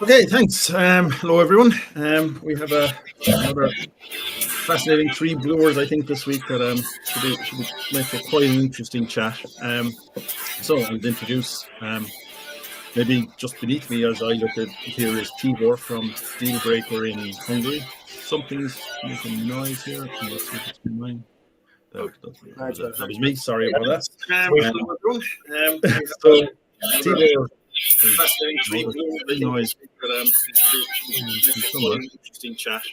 Okay, thanks. Hello, everyone. We have another fascinating three brewers, I think, this week that should make for quite an interesting chat. So I'll introduce, maybe just beneath me as I look at here is Hvidovre from Dealbreaker in Hungary. Something's making noise here. Let's see if it's mine. That was me. Sorry about that. So Hvidovre. Fascinating three noise. Interesting chat.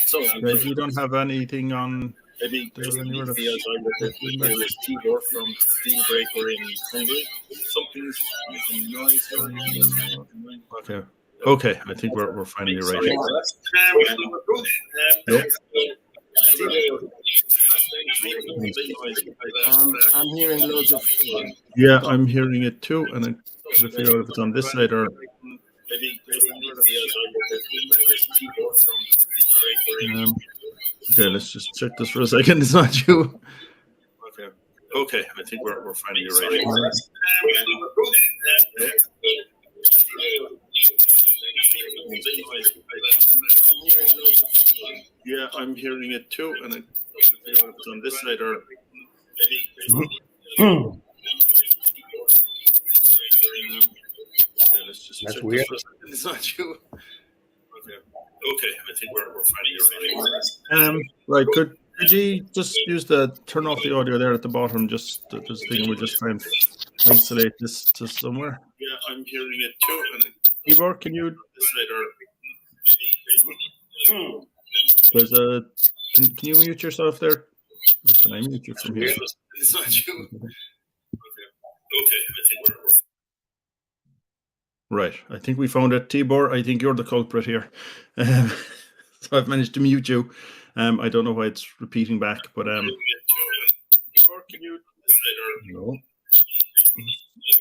So if you don't have anything on, maybe just anywhere as I look at here is Hvidovre from Dealbreaker in Hungary. Something's making noise here. Okay. I think we're finally right. I'm hearing loads of. Yeah, I'm hearing it too, and I try to figure out if it's on this side or. Okay, let's just check this for a second. It's not you. Okay. I think we're finally right. Yeah, I'm hearing it too, and I try to figure out if it's on this side or. That's weird. It's not you. Okay. I think we're finally ready. Right. Could you just use turn off the audio there at the bottom? Just this thing. We'll just try and isolate this to somewhere. Yeah, I'm hearing it too. And Hvidovre, can you? There's a. Can you mute yourself there? Or can I mute you from here? It's not you. Okay. I think we're. Right. I think we found it. Hvidovre, I think you're the culprit here. So I've managed to mute you. I don't know why it's repeating back, but Hvidovre, can you? No.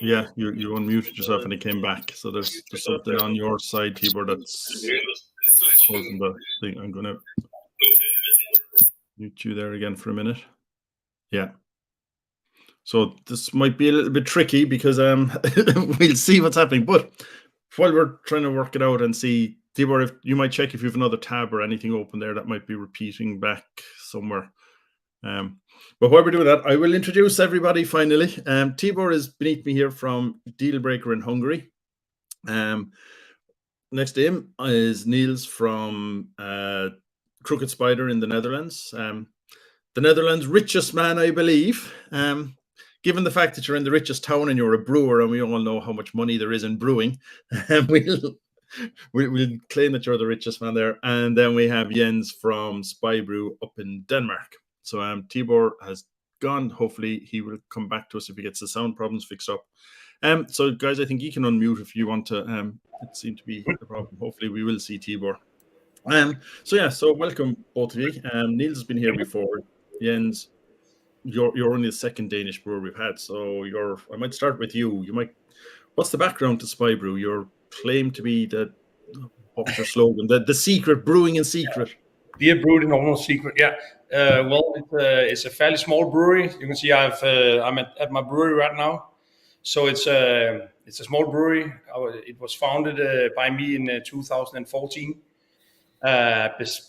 Yeah, you unmuted yourself and it came back. So there's something on your side, Hvidovre, that's causing the thing. I'm gonna mute you there again for a minute. Yeah. So this might be a little bit tricky because we'll see what's happening. But while we're trying to work it out and see, Hvidovre, if you might check if you have another tab or anything open there that might be repeating back somewhere. But while we're doing that, I will introduce everybody finally. Hvidovre is beneath me here from Dealbreaker in Hungary. Next to him is Niels from Crooked Spider in the Netherlands. The Netherlands' richest man, I believe. Given the fact that you're in the richest town and you're a brewer, and we all know how much money there is in brewing, we'll claim that you're the richest man there. And then we have Jens from Spybrew up in Denmark. So Hvidovre has gone. Hopefully he will come back to us if he gets the sound problems fixed up. So guys, I think you can unmute if you want to. It seemed to be the problem. Hopefully we will see Hvidovre. So welcome both of you. Niels has been here before. Jens, you're only the second Danish brewer we've had, so I might start with you. What's the background to Spybrew? Your claim to be what's your slogan? The secret, brewing in secret. Beer brewed in almost secret. Yeah. It's a fairly small brewery. You can see I'm at my brewery right now. So it's a small brewery. It was founded by me in 2014.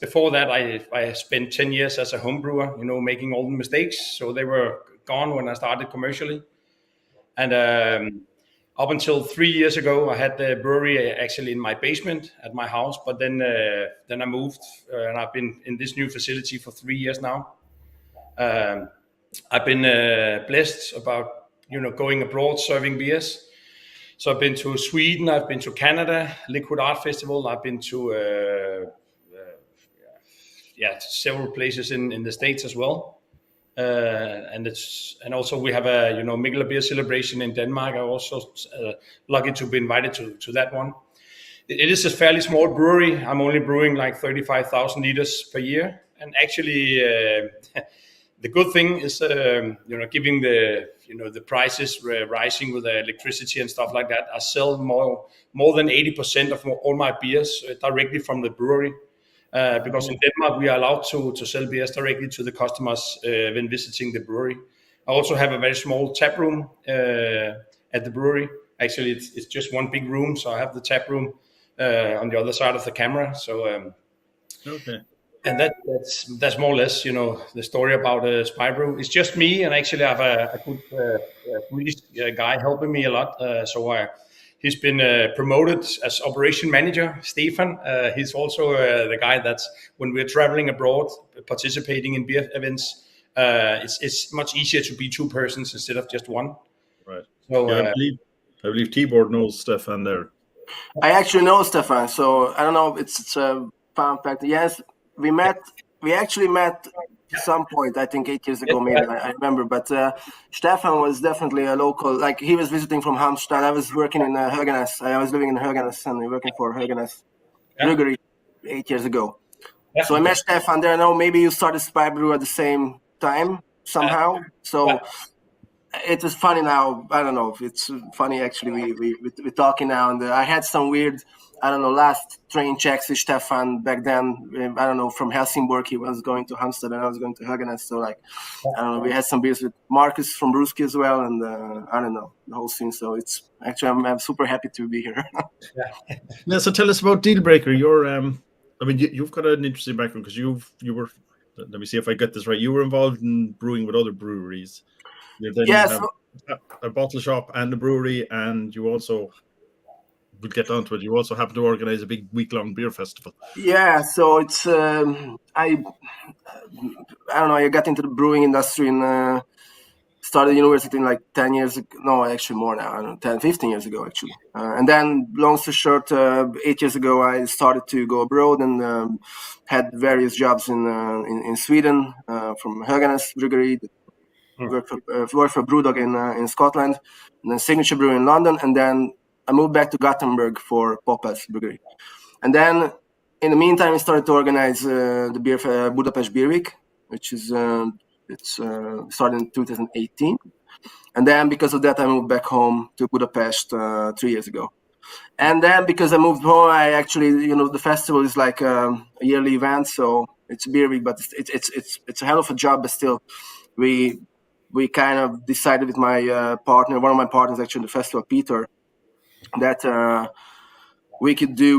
Before that, I spent 10 years as a home brewer, making all the mistakes. So they were gone when I started commercially. And up until 3 years ago, I had the brewery actually in my basement at my house. But then I moved, and I've been in this new facility for 3 years now. I've been blessed about going abroad serving beers. So I've been to Sweden, I've been to Canada, Liquid Art Festival. I've been to several places in the States as well. And also we have a Mikkeller beer celebration in Denmark. I'm also lucky to be invited to that one. It is a fairly small brewery. I'm only brewing like 35,000 liters per year. And actually, the good thing is, giving the prices rising with the electricity and stuff like that, I sell more than 80% of all my beers directly from the brewery. Because in Denmark, we are allowed to sell beers directly to the customers when visiting the brewery. I also have a very small tap room at the brewery Actually, it's just one big room, so I have the tap room on the other side of the camera. So Okay. and that's more or less, the story about Spybrew. It's just me, and actually I have a good British guy helping me a lot. He's been promoted as operation manager, Stefan. He's also the guy that's, when we're traveling abroad, participating in beer events, it's much easier to be two persons instead of just one. Right. So I believe T-Board knows Stefan there. I actually know Stefan, so I don't know. It's a fun fact. Yes, we met. We actually met at some point. I think 8 years ago, maybe. I remember. But Stefan was definitely a local. Like, he was visiting from Halmstad. I was working in Höganäs. I was living in Höganäs and working for Höganäs Brewery 8 years ago. Yeah. So I met Stefan there. I know maybe you started Spybrew at the same time somehow. So. It was funny now. I don't know if it's funny, actually. We're talking now, and I had some weird, last train checks with Stefan back then. I don't know, from Helsingborg. He was going to Halmstad and I was going to Höganäs. So, I don't know, we had some beers with Marcus from Brewski as well, and I don't know, the whole scene. So it's actually, I'm super happy to be here. Yeah. So tell us about Dealbreaker. You've got an interesting background, because you were. Let me see if I get this right. You were involved in brewing with other breweries. You have a bottle shop and a brewery, and you also, we'll get onto it, you also happen to organize a big week-long beer festival. Yeah, so it's I don't know, I got into the brewing industry and started university in like 10 years ago. No, actually more now. I don't know, 10, 15 years ago, actually. And then, long story short, 8 years ago, I started to go abroad and had various jobs in Sweden, from Höganäs Brewery. Worked for Brewdog in Scotland, and then Signature Brew in London, and then I moved back to Gothenburg for Poppas Brewery. And then, in the meantime, we started to organize the beer Budapest Beer Week, which is started in 2018. And then, because of that, I moved back home to Budapest 3 years ago. And then, because I moved home, I actually, the festival is like a yearly event, so it's a beer week, but it's a hell of a job. But still, we kind of decided with my partner, one of my partners actually in the festival, Peter, that we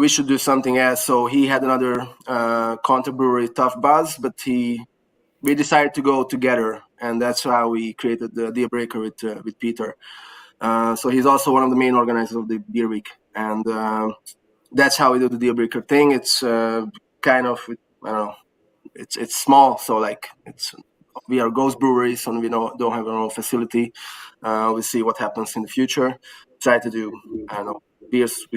should do something else. So he had another contract brewery, Tough Buzz, but we decided to go together, and that's how we created the Dealbreaker with Peter. So he's also one of the main organizers of the Beer Week, and that's how we do the Dealbreaker thing. It's kind of, I don't know, it's small, so like we are ghost breweries and we don't have our own facility. We'll see what happens in the future. Try to do, I don't know, beers.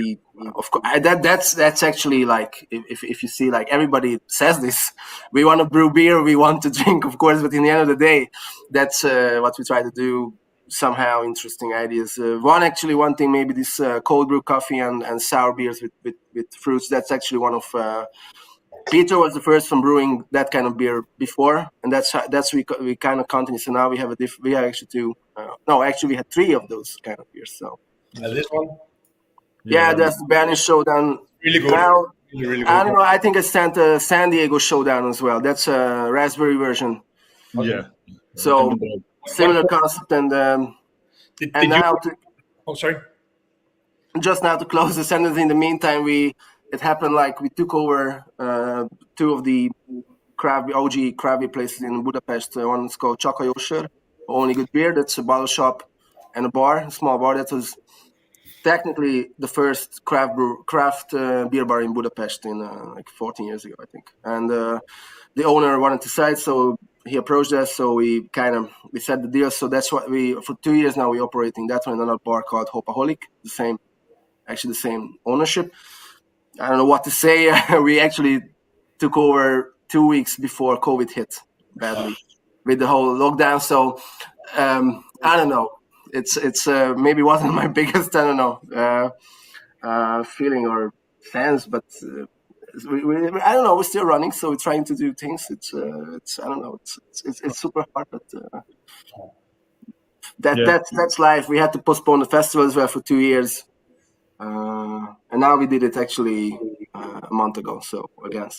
Of course, that's actually like, if you see, like, everybody says this, we want to brew beer, we want to drink, of course, but in the end of the day, that's what we try to do. Somehow interesting ideas. One thing, maybe this cold brew coffee and sour beers with fruits. That's actually one of. Peter was the first from brewing that kind of beer before, and that's we kind of continue. So now we have we have actually two. We had three of those kind of beers. So this one, yeah, that's the Danish Showdown. Really good. Now, really good. I don't know. I think I sent San Diego Showdown as well. That's a raspberry version. Yeah. So similar concept, and now. Sorry. Just now to close the sentence. In the meantime, it happened like we took over two of the OG craft beer places in Budapest. One is called Csaka, Only Good Beer. That's a bottle shop and a small bar. That was technically the first craft beer bar in Budapest in like 14 years ago, I think. And the owner wanted to sell it, so he approached us. So we set the deal. So that's what for 2 years now we're operating that one in another bar called Hopaholic. The same ownership. I don't know what to say. We actually took over 2 weeks before COVID hit badly with the whole lockdown. So I don't know. It's maybe wasn't my biggest feeling or sense, but I don't know. We're still running, so we're trying to do things. It's I don't know. It's super hard, but that's life. We had to postpone the festival as well for 2 years. And now we did it actually a month ago. So again,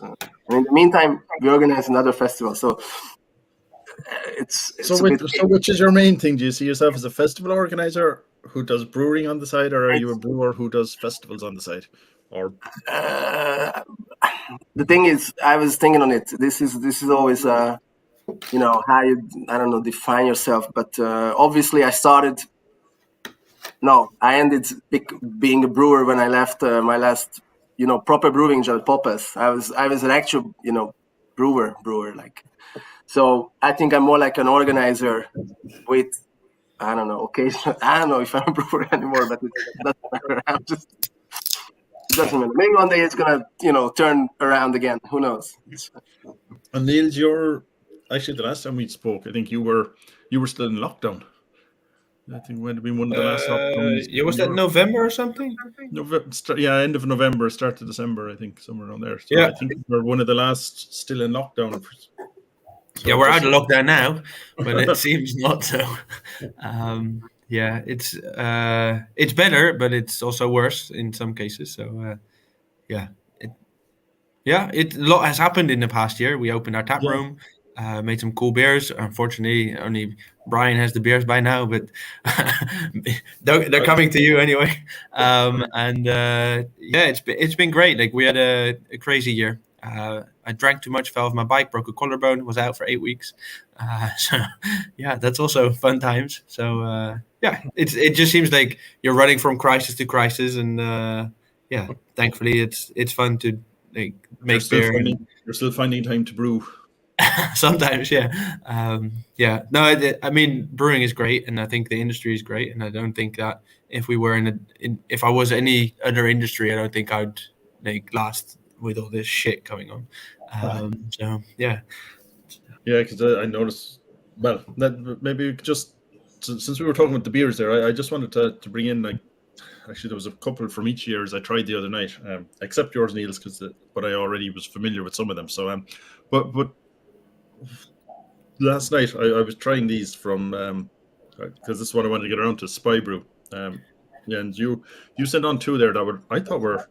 and in the meantime, we organized another festival. So which is your main thing? Do you see yourself as a festival organizer who does brewing on the side, or are you a brewer who does festivals on the side? Or the thing is, I was thinking on it. This is always how you, I don't know, define yourself. But obviously, I ended being a brewer when I left my last proper brewing job at Popes. I was an actual brewer like. So I think I'm more like an organizer with, I don't know, occasionally. I don't know if I'm a brewer anymore, but it doesn't matter. It doesn't matter. Maybe one day it's gonna, turn around again. Who knows? And Niels, actually the last time we spoke, I think you were still in lockdown. I think it would have been one of the last lockdowns. Was that November or something? End of November, start of December, I think, somewhere around there. So Yeah. I think we're one of the last still in lockdown. So we're out of lockdown now, but it seems not so. It's better, but it's also worse in some cases. So a lot has happened in the past year. We opened our tap room, made some cool beers. Unfortunately, only Brian has the beers by now, but they're coming to you anyway. It's been great. Like, we had a crazy year. I drank too much, fell off my bike, broke a collarbone, was out for 8 weeks. That's also fun times. So it just seems like you're running from crisis to crisis, and thankfully it's fun to make beer. You're still finding time to brew. Sometimes, I mean, brewing is great, and I think the industry is great, and I don't think that if we were if I was any other industry, I don't think I'd last with all this shit going on. Because I noticed. Well, that maybe just since we were talking about the beers there, I just wanted to bring in actually there was a couple from each year as I tried the other night, except yours, Niels, but I already was familiar with some of them. So but last night I was trying these from because this is what I wanted to get around to, Spybrew. And you sent on two there that I thought were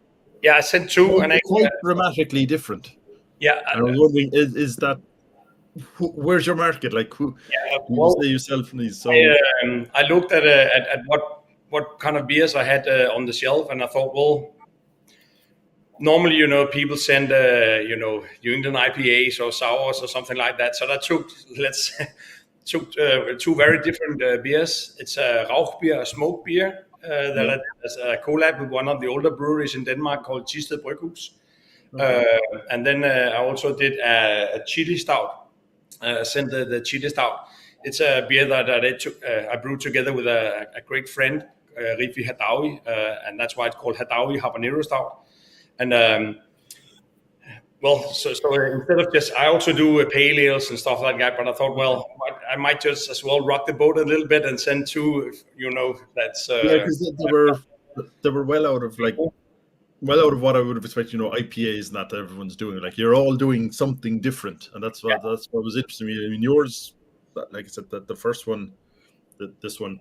I sent two, and quite dramatically different. Yeah, and I was wondering, is that where's your market? Like, who you say yourself in these? So I looked at what kind of beers I had on the shelf, and I thought, well, normally, people send, New England IPAs or sours or something like that. So that took two very different beers. It's a rauch beer, a smoke beer that I did as a collab with one of the older breweries in Denmark called Thisted Bryghus. And then I also did a chili stout. Sent the chili stout. It's a beer that I brewed together with a great friend, Rifi Hvidovre, and that's why it's called Hvidovre Habanero Stout. And so instead of just, I also do pale ales and stuff like that. But I thought, well, I might just as well rock the boat a little bit and send two. That's because they were well out of what I would have expected. IPAs and that everyone's doing. Like, you're all doing something different, and that's what was interesting to me. I mean, yours, like I said, the first one, this one,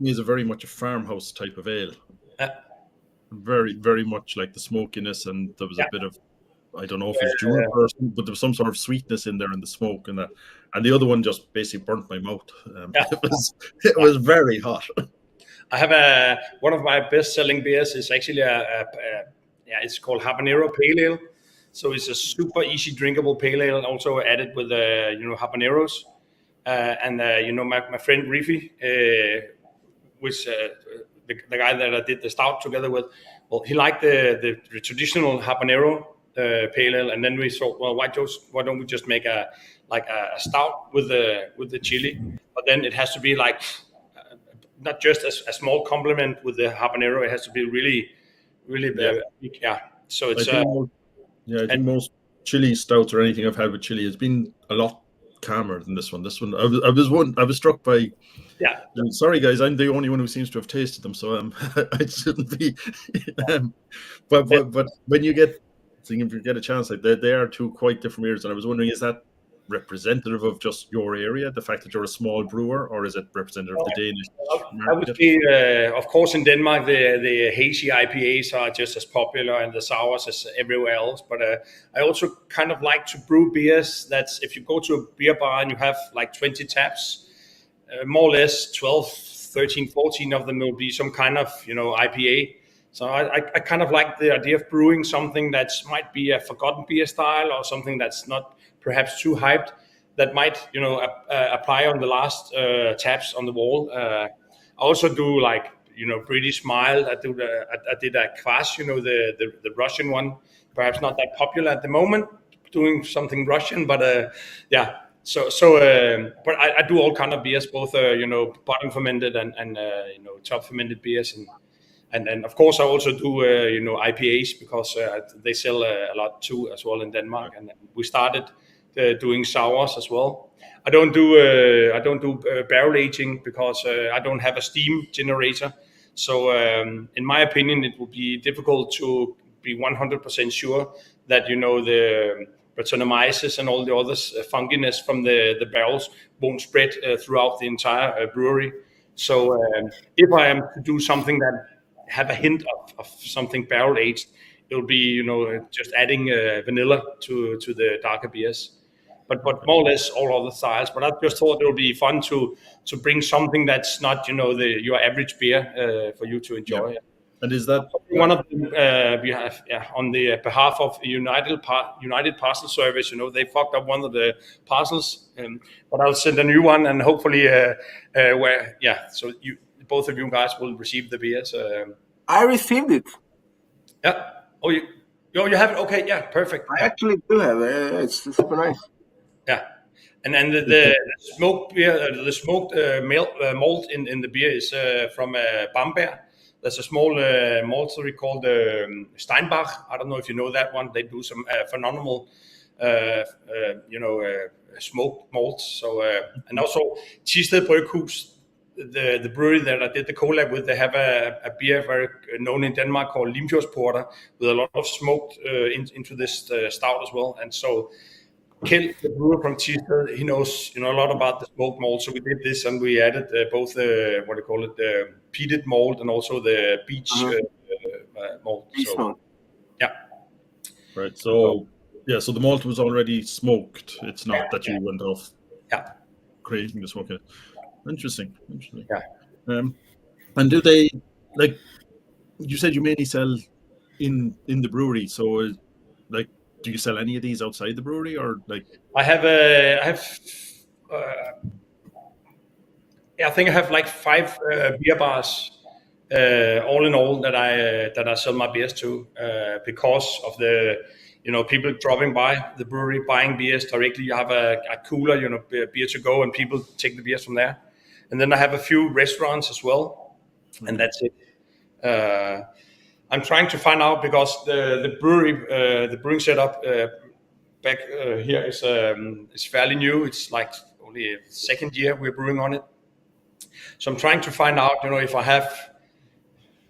is a very much a farmhouse type of ale. Very, very much like the smokiness, and there was a bit of, I don't know if it's juniper, but there was some sort of sweetness in there in the smoke, and the other one just basically burnt my mouth. It was very hot. I have one of my best-selling beers is actually it's called Habanero Pale Ale. So it's a super easy drinkable pale ale, also added with habaneros. My friend Rifi, which the guy that I did the stout together with, well, he liked the traditional habanero pale ale, and then we thought, well, why don't we just make a stout with the chili, but then it has to be like not just a small complement with the habanero, it has to be really, really big. So it's I think most chili stouts or anything I've had with chili has been a lot calmer than this one. This one, I was struck by. Yeah. Sorry, guys, I'm the only one who seems to have tasted them, so I shouldn't be. But when you get a chance, like they are two quite different beers, and I was wondering, is that representative of just your area, the fact that you're a small brewer, or is it representative of the Danish market? I would say, of course, in Denmark, the hazy IPAs are just as popular and the sours as everywhere else. But I also kind of like to brew beers that's, if you go to a beer bar and you have like 20 taps, more or less 12, 13, 14 of them will be some kind of, IPA. So I kind of like the idea of brewing something that might be a forgotten beer style or something that's not perhaps too hyped, that might, apply on the last taps on the wall. I also do like, British mild. I did a Kvass, the Russian one, perhaps not that popular at the moment, doing something Russian, but yeah. So but I do all kind of beers, both bottom fermented and top fermented beers, and of course I also do IPAs, because they sell a lot too as well in Denmark, and we started doing sours as well. I don't do barrel aging because I don't have a steam generator. So in my opinion, it would be difficult to be 100% sure that the Brettanomyces and all the other funginess from the barrels won't spread throughout the entire brewery. So if I am to do something that have a hint of something barrel aged, it'll be just adding vanilla to the darker beers. But more or less all other styles. But I just thought it would be fun to bring something that's not your average beer for you to enjoy. Yeah. And is that one of them we have on the behalf of United Parcel Service? They fucked up one of the parcels, but I'll send a new one, and hopefully so both of you guys will receive the beers. I received it. Yeah. Oh, you have it? Okay. Yeah. Perfect. I actually do have it. It's super nice. Yeah. And then the smoked beer, the smoked malt in the beer is from Bamberg. There's a small maltery called Steinbach. I don't know if you know that one. They do some phenomenal, smoked malts. So and also Thisted Bryghus, the brewery that I did the collab with, they have a beer very known in Denmark called Limfjordsporter, with a lot of smoked into this stout as well. And so Kjeld, the brewer from Thisted, he knows a lot about the smoked malt. So we did this, and we added both the peated malt and also the beech malt. So, yeah. Right. So so the malt was already smoked. It's not that you went off creating the smoke. Interesting. Yeah. And do they, like you said, you mainly sell in the brewery? So like, do you sell any of these outside the brewery, or like? I think I have like 5 beer bars, all in all, that I sell my beers to, because of the people dropping by the brewery, buying beers directly. You have a cooler, beer to go, and people take the beers from there. And then I have a few restaurants as well, and that's it. I'm trying to find out, because the brewing setup back here is fairly new. It's like only a second year we're brewing on it. So I'm trying to find out,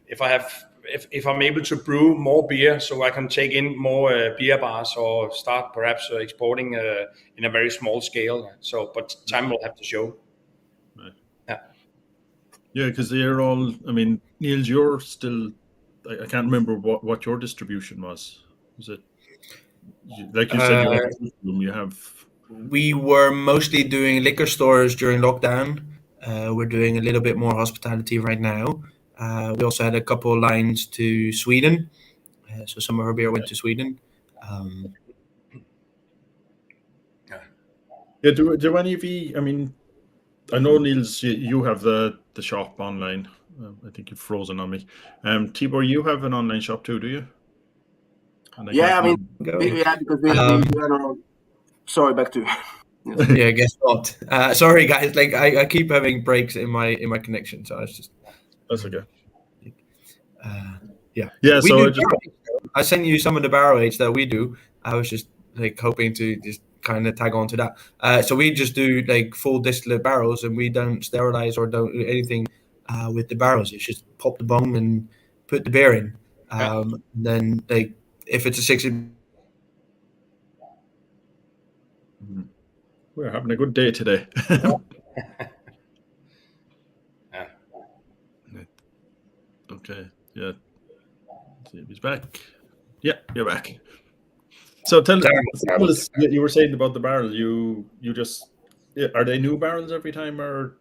if I'm able to brew more beer, so I can take in more beer bars, or start perhaps exporting in a very small scale. So, but time will have to show. Right. Yeah. Yeah, because they're all. I mean, Niels, you're still. I can't remember what your distribution was. Was it like you said? You have. We were mostly doing liquor stores during lockdown. We're doing a little bit more hospitality right now. We also had a couple of lines to Sweden, so some of our beer went to Sweden. Yeah. Do any of you? I mean, I know, Niels, you have the shop online. I think you've frozen on me. Tibor, you have an online shop too, do you? Yeah, I mean, because we sorry, back to you. Yeah, guess what? Sorry, guys. Like I keep having breaks in my connection, so it's just. That's okay. Yeah. So I sent you some of the barrel age that we do. I was just like hoping to just kind of tag on to that. So we just do like full distillate barrels, and we don't sterilize or don't do anything with the barrels. It's just pop the bung and put the beer in. Then like if it's a 60. We're having a good day today. Okay. Yeah. See if he's back. Yeah, you're back. So tell us, you were saying about the barrel. You just, are they new barrels every time, or?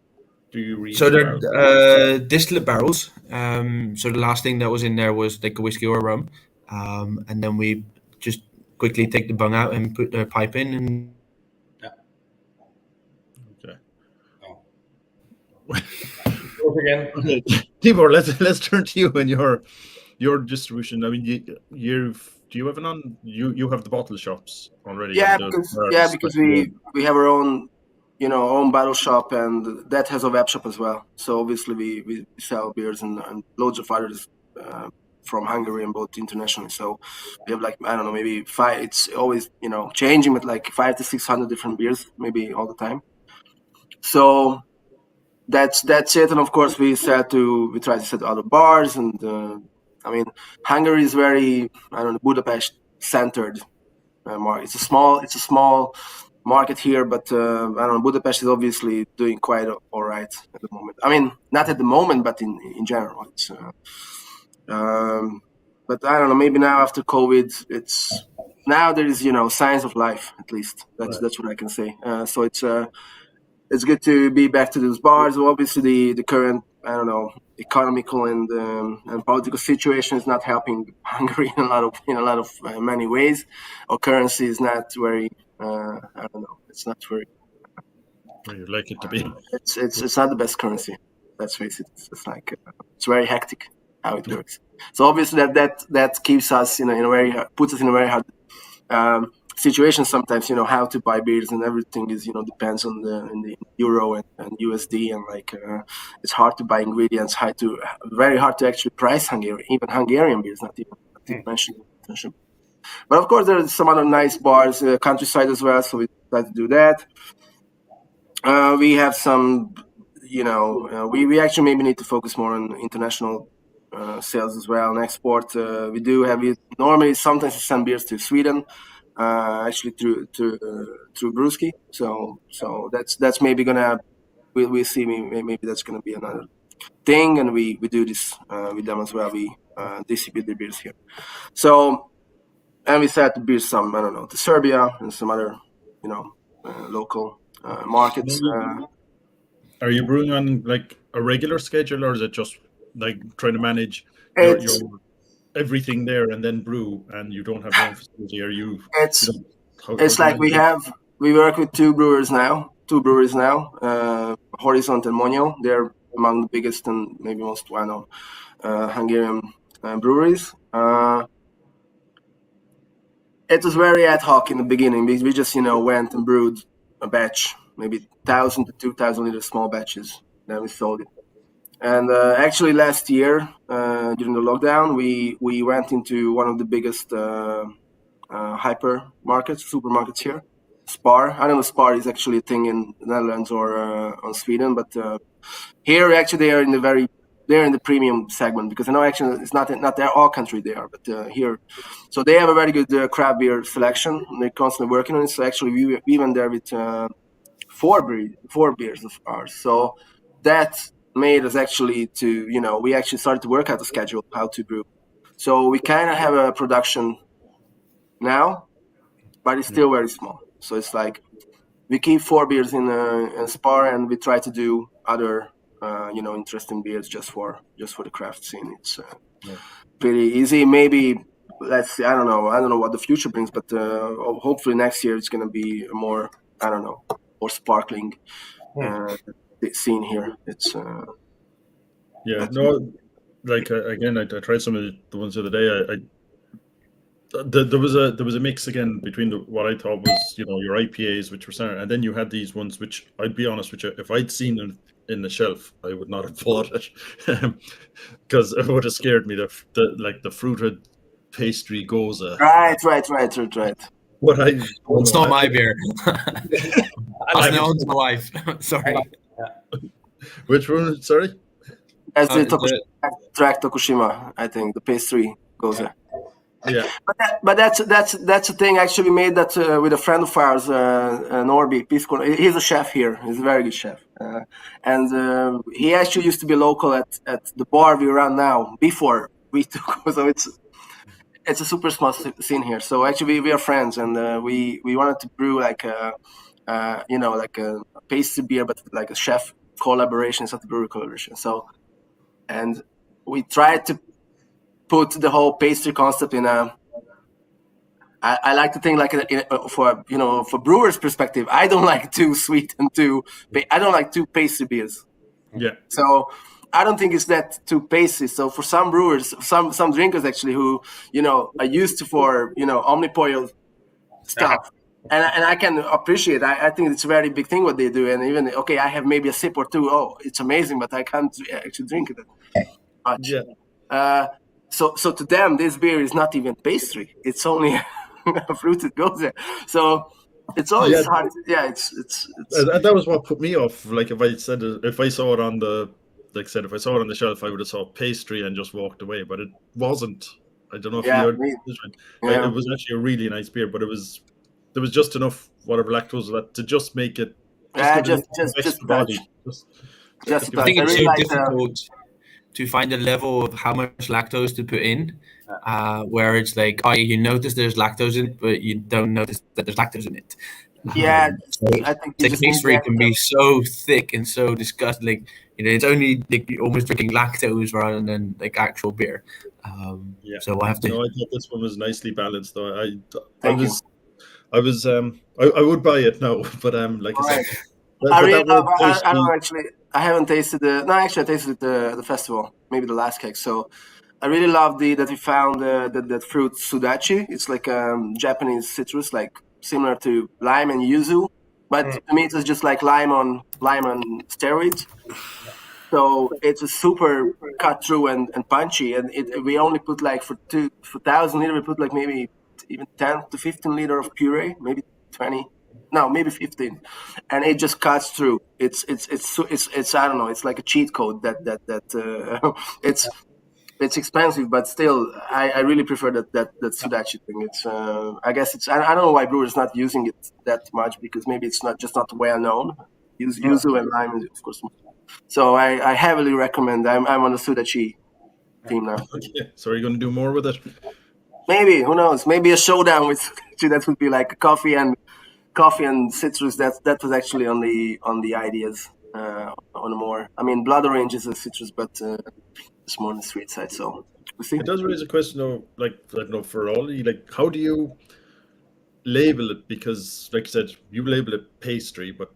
do you read? So in the they're barrel? distillate barrels. So the last thing that was in there was like a whiskey or a rum, and then we just quickly take the bung out and put the pipe in. And Okay. Again. Okay, Tibor, let's turn to you and your distribution. I mean, do you have an on? You have the bottle shops already. Yeah, and because we have our own, own bottle shop, and that has a web shop as well. So obviously we sell beers and loads of others from Hungary and both internationally. So we have, like, I don't know, maybe 5. It's always changing, but like 500 to 600 different beers maybe all the time. So that's it. And of course we try to sell to other bars, and I mean, Hungary is very, I don't know, Budapest centered market. It's a small market here, but I don't know, Budapest is obviously doing quite all right at the moment. I mean, not at the moment, but in general. It's but I don't know, maybe now after COVID, now there is signs of life, at least. That's what I can say. So it's good to be back to those bars. Obviously, the current, I don't know, economical and political situation is not helping Hungary in a lot of many ways. Our currency is not very, I don't know, it's not very. Where you'd like it to be. It's not the best currency. Let's face it. It's like it's very hectic how it works. So obviously that keeps us puts us in a very hard situation sometimes, how to buy beers, and everything is depends on the euro and USD, and like it's hard to buy ingredients, very hard to actually price Hungarian beers, not even mentioning. But of course there are some other nice bars countryside as well, so we try to do that. We have some, we actually maybe need to focus more on international sales as well, and export. We do have it normally. Sometimes we send beers to Sweden, actually through Brewski. So that's maybe gonna we see maybe that's gonna be another thing, and we do this with them as well. We distribute the beers here. So, and we sell the beers some, I don't know, to Serbia and some other local markets. Are you brewing on like a regular schedule, or is it just like trying to manage your everything there and then brew, and you don't have your own facility? Or it's like we work with two breweries now, Horizont and Monyo. They're among the biggest and maybe most well-known Hungarian breweries. It was very ad hoc in the beginning. We just went and brewed a batch, maybe 1,000 to 2,000 liter small batches. Then we sold it. And actually last year, during the lockdown, we went into one of the biggest supermarkets here, Spar. I don't know if Spar is actually a thing in the Netherlands or on Sweden, but here actually they're in the premium segment, because I know actually it's not their all country they are, but here, so they have a very good craft beer selection, and they're constantly working on it. So actually we went there with four beers of ours. So that made us actually we actually started to work out the schedule, how to brew. So we kind of have a production now, but it's still very small. So it's like we keep 4 beers in Spar, and we try to do other interesting beers just for the craft scene. It's pretty easy. Maybe let's see, I don't know what the future brings, but hopefully next year it's going to be more, I don't know, more sparkling scene here. It's again, I tried some of the ones the other day. There was a mix again between what I thought was your IPAs, which were standard, and then you had these ones which, I'd be honest with you, if I'd seen them in the shelf, I would not have bought it, because it would have scared me. The fruited pastry goza. Right. It's not my beer. I know it's my wife. Sorry. Which one? Sorry. As the track Tokushima, I think the pastry goza. Yeah. But that's the thing. Actually, we made that with a friend of ours, Norby Pisco. He's a chef here. He's a very good chef, and he actually used to be local at the bar we run now before we took. So it's a super small scene here. So actually, we are friends, and we wanted to brew like a pastry beer, but like a chef collaborations of the brewery collaboration. So, and we tried to put the whole pastry concept in a. I like to think like for brewers' perspective. I don't like too sweet and I don't like too pastry beers. Yeah. So I don't think it's that too pastry. So for some brewers, some drinkers actually who are used to for omnipoil stuff, and I can appreciate. I think it's a very big thing what they do. And even I have maybe a sip or two. Oh, it's amazing, but I can't actually drink it much. Yeah. So to them, this beer is not even pastry. It's only a fruit that goes there. So it's always hard. Yeah, it's that was what put me off. Like if I saw it on the if I saw it on the shelf, I would have saw pastry and just walked away. But it wasn't. I don't know if you heard this one. It was actually a really nice beer, but there was just enough whatever lactose left to just make it. Just body. Just I think it's really so difficult to find a level of how much lactose to put in, where it's like, you notice there's lactose in it, but you don't notice that there's lactose in it. Yeah, so I think the pastry can be so thick and so disgusting. Like, it's only like you're almost drinking lactose rather than like actual beer. So I have to. No, I thought this one was nicely balanced, though. I would buy it now, but like I said. I haven't tasted I tasted the festival, maybe the last keg. So I really love that we found that fruit sudachi. It's like Japanese citrus, like similar to lime and yuzu, but to me it was just like lime on steroids. So it's a super cut through and punchy, and we only put like for 1,000 liter we put like maybe even 10 to 15 liter of puree, maybe 20. No, maybe 15, and it just cuts through. It's I don't know. It's like a cheat code it's expensive, but still, I really prefer that sudachi thing. It's I guess it's I don't know why brewers not using it that much, because maybe it's not well known. Yuzu and lime, of course. So I heavily recommend. I'm on the sudachi team now. Okay. So are you going to do more with it? Maybe, who knows? Maybe a showdown with sudachi. That would be like coffee and citrus. That was actually on the ideas. On more, I mean, blood orange is a citrus, but it's more on the sweet side. So we'll see. It does raise a question of like I don't know, for all like, how do you label it? Because like I said, you label it pastry, but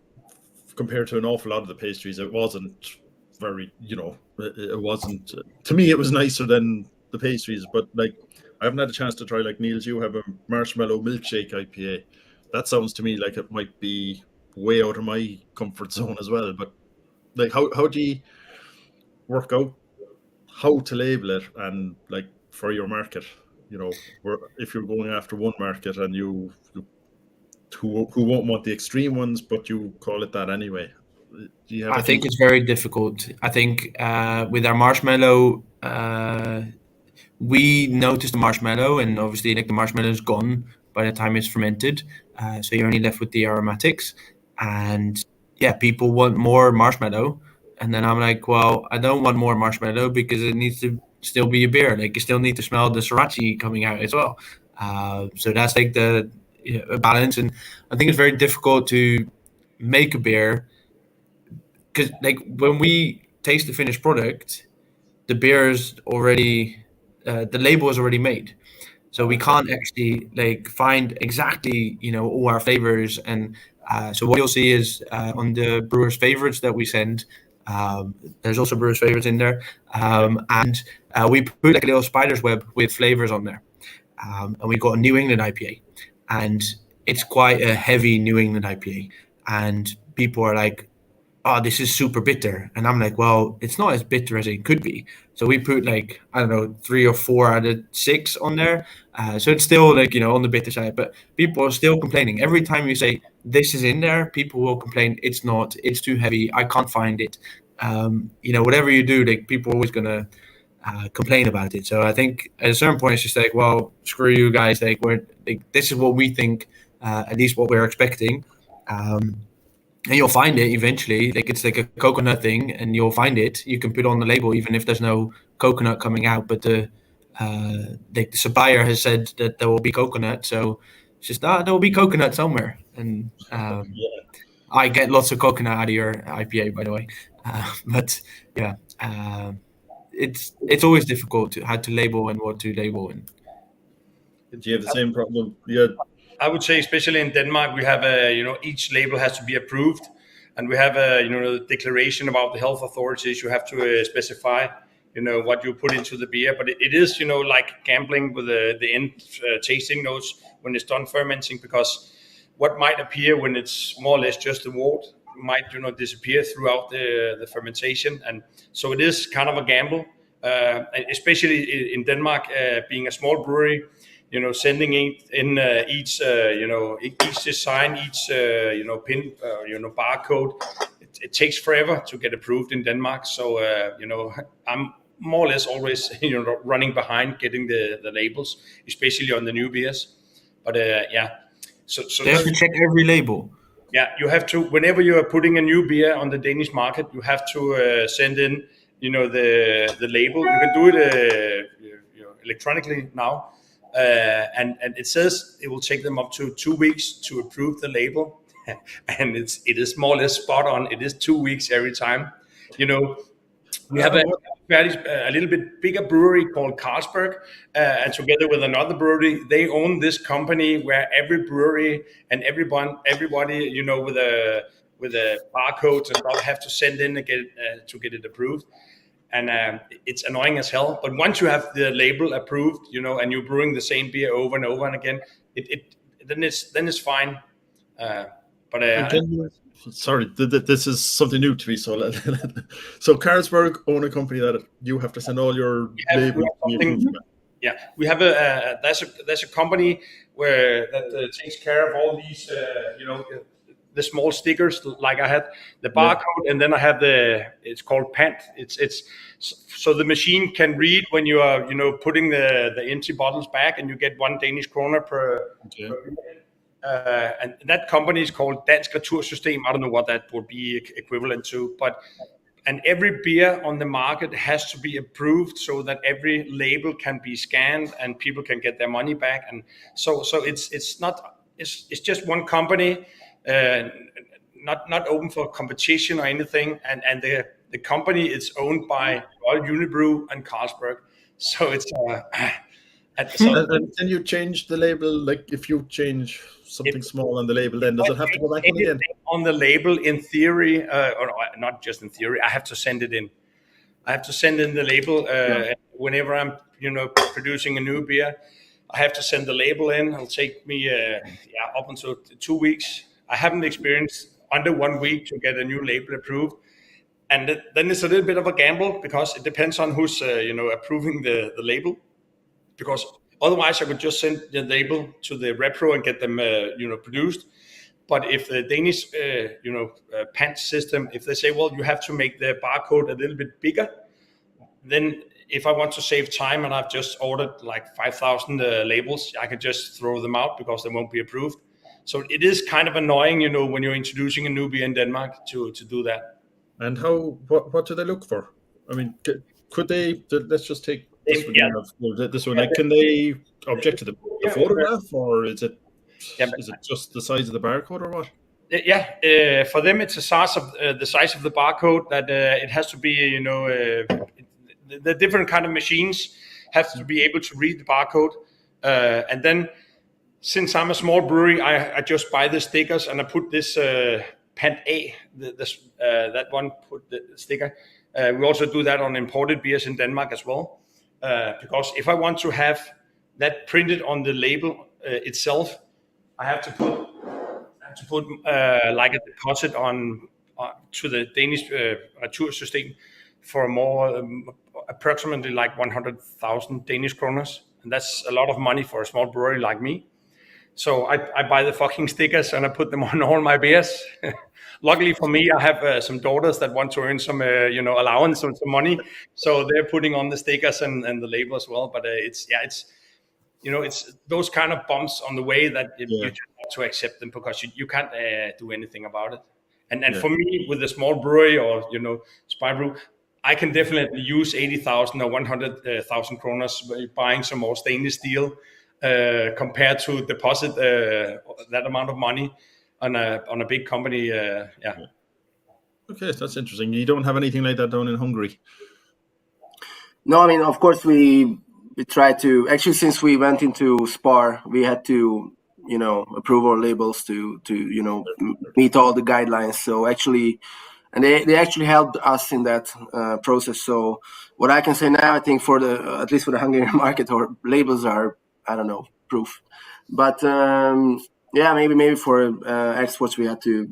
compared to an awful lot of the pastries, it wasn't very, it wasn't, to me it was nicer than the pastries. But like, I haven't had a chance to try, like Niels, you have a marshmallow milkshake IPA. That sounds to me like it might be way out of my comfort zone as well. But like, how do you work out how to label it, and like for your market, if you're going after one market and you who won't want the extreme ones, but you call it that anyway. I think it's very difficult. I think with our marshmallow, we noticed the marshmallow, and obviously like the marshmallow is gone by the time it's fermented. So you're only left with the aromatics, and people want more marshmallow. And then I'm like, well, I don't want more marshmallow because it needs to still be a beer. Like, you still need to smell the sriracha coming out as well. So that's like the balance. And I think it's very difficult to make a beer because like when we taste the finished product, the beer is already, the label is already made. So we can't actually like find exactly, all our flavors. And so what you'll see is on the Brewers favorites that we send, there's also Brewers favorites in there. And we put like a little spider's web with flavors on there. And we got a New England IPA, and it's quite a heavy New England IPA. And people are like, oh, this is super bitter. And I'm like, well, it's not as bitter as it could be. So we put like, I don't know, 3 or 4 out of 6 on there. So it's still like, on the bitter side, but people are still complaining. Every time you say this is in there, people will complain, it's not, it's too heavy, I can't find it. Whatever you do, like people are always going to complain about it. So I think at a certain point, it's just like, well, screw you guys. Like this is what we think, at least what we're expecting. And you'll find it eventually. Like it's like a coconut thing, and you'll find it. You can put on the label even if there's no coconut coming out. But the supplier has said that there will be coconut, so it's just there will be coconut somewhere. And I get lots of coconut out of your IPA, by the way. But yeah, it's always difficult how to label and what to label. And Do you have the same problem? Yeah. I would say, especially in Denmark, we have each label has to be approved, and we have the declaration about the health authorities. You have to specify, what you put into the beer. But it is, like gambling with the end tasting notes when it's done fermenting, because what might appear when it's more or less just the wort might, disappear throughout the fermentation, and so it is kind of a gamble, especially in Denmark, being a small brewery. Sending in each design, each pin, barcode. It takes forever to get approved in Denmark. So I'm more or less always running behind getting the labels, especially on the new beers. But so they have to check every label. Yeah, you have to. Whenever you are putting a new beer on the Danish market, you have to send in the label. You can do it electronically now. And it says it will take them up to 2 weeks to approve the label, and it is more or less spot on. It is 2 weeks every time. We have a little bit bigger brewery called Carlsberg, and together with another brewery, they own this company where every brewery and everybody with a barcode and stuff have to send in to get it approved. And it's annoying as hell. But once you have the label approved, and you're brewing the same beer over and over and again, then it's fine. Sorry, this is something new to me. So Carlsberg own a company that you have to send all your labels. We have there's a company that takes care of all these, the small stickers, like I had the barcode, and then I have it's called pant. It's so the machine can read when you are putting the empty bottles back, and you get 1 Danish kroner per. And that company is called Dansk Retursystem. I don't know what that would be equivalent to, and every beer on the market has to be approved so that every label can be scanned and people can get their money back. And so it's just one company. Not open for competition or anything, and the company is owned by Royal Unibrew and Carlsberg, so it's and can you change the label? Like if you change something small on the label, then does it have to go back in again? On the label, in theory, or not just in theory, I have to send it in. I have to send in the label whenever I'm producing a new beer. I have to send the label in. It'll take me up until 2 weeks. I haven't experienced under 1 week to get a new label approved, and then it's a little bit of a gamble because it depends on who's approving the label. Because otherwise, I could just send the label to the repro and get them produced. But if the Danish pant system, if they say, well, you have to make the barcode a little bit bigger, then if I want to save time and I've just ordered like 5,000 labels, I can just throw them out because they won't be approved. So it is kind of annoying, when you're introducing a new beer in Denmark to do that. And what do they look for? I mean, could they? Let's just take this one. This one. Like, can they object to the photograph, or is it just the size of the barcode, or what? For them, it's the size of the barcode that it has to be. The different kind of machines have to be able to read the barcode, and then. Since I'm a small brewery, I just buy the stickers and I put this Pant A, that one, put the sticker. We also do that on imported beers in Denmark as well. Because if I want to have that printed on the label itself, I have to put like a deposit on to the Danish Retursystem for more approximately like 100,000 Danish kroners, and that's a lot of money for a small brewery like me. So I buy the fucking stickers and I put them on all my beers. Luckily for me, I have some daughters that want to earn some, allowance and some money. So they're putting on the stickers and the label as well. But it's those kind of bumps on the way that you just have to accept them because you can't do anything about it. And for me, with a small brewery or, Spybrew, I can definitely use 80,000 or 100,000 kroners buying some more stainless steel compared to deposit that amount of money. on a big company. Okay, that's interesting. You don't have anything like that down in Hungary? No, I mean, of course, we try to actually, since we went into Spar, we had to approve our labels to meet all the guidelines. So actually, and they actually helped us in that process. So what I can say now, I think for at least for the Hungarian market, our labels are, I don't know, proof. But maybe for exports we had to.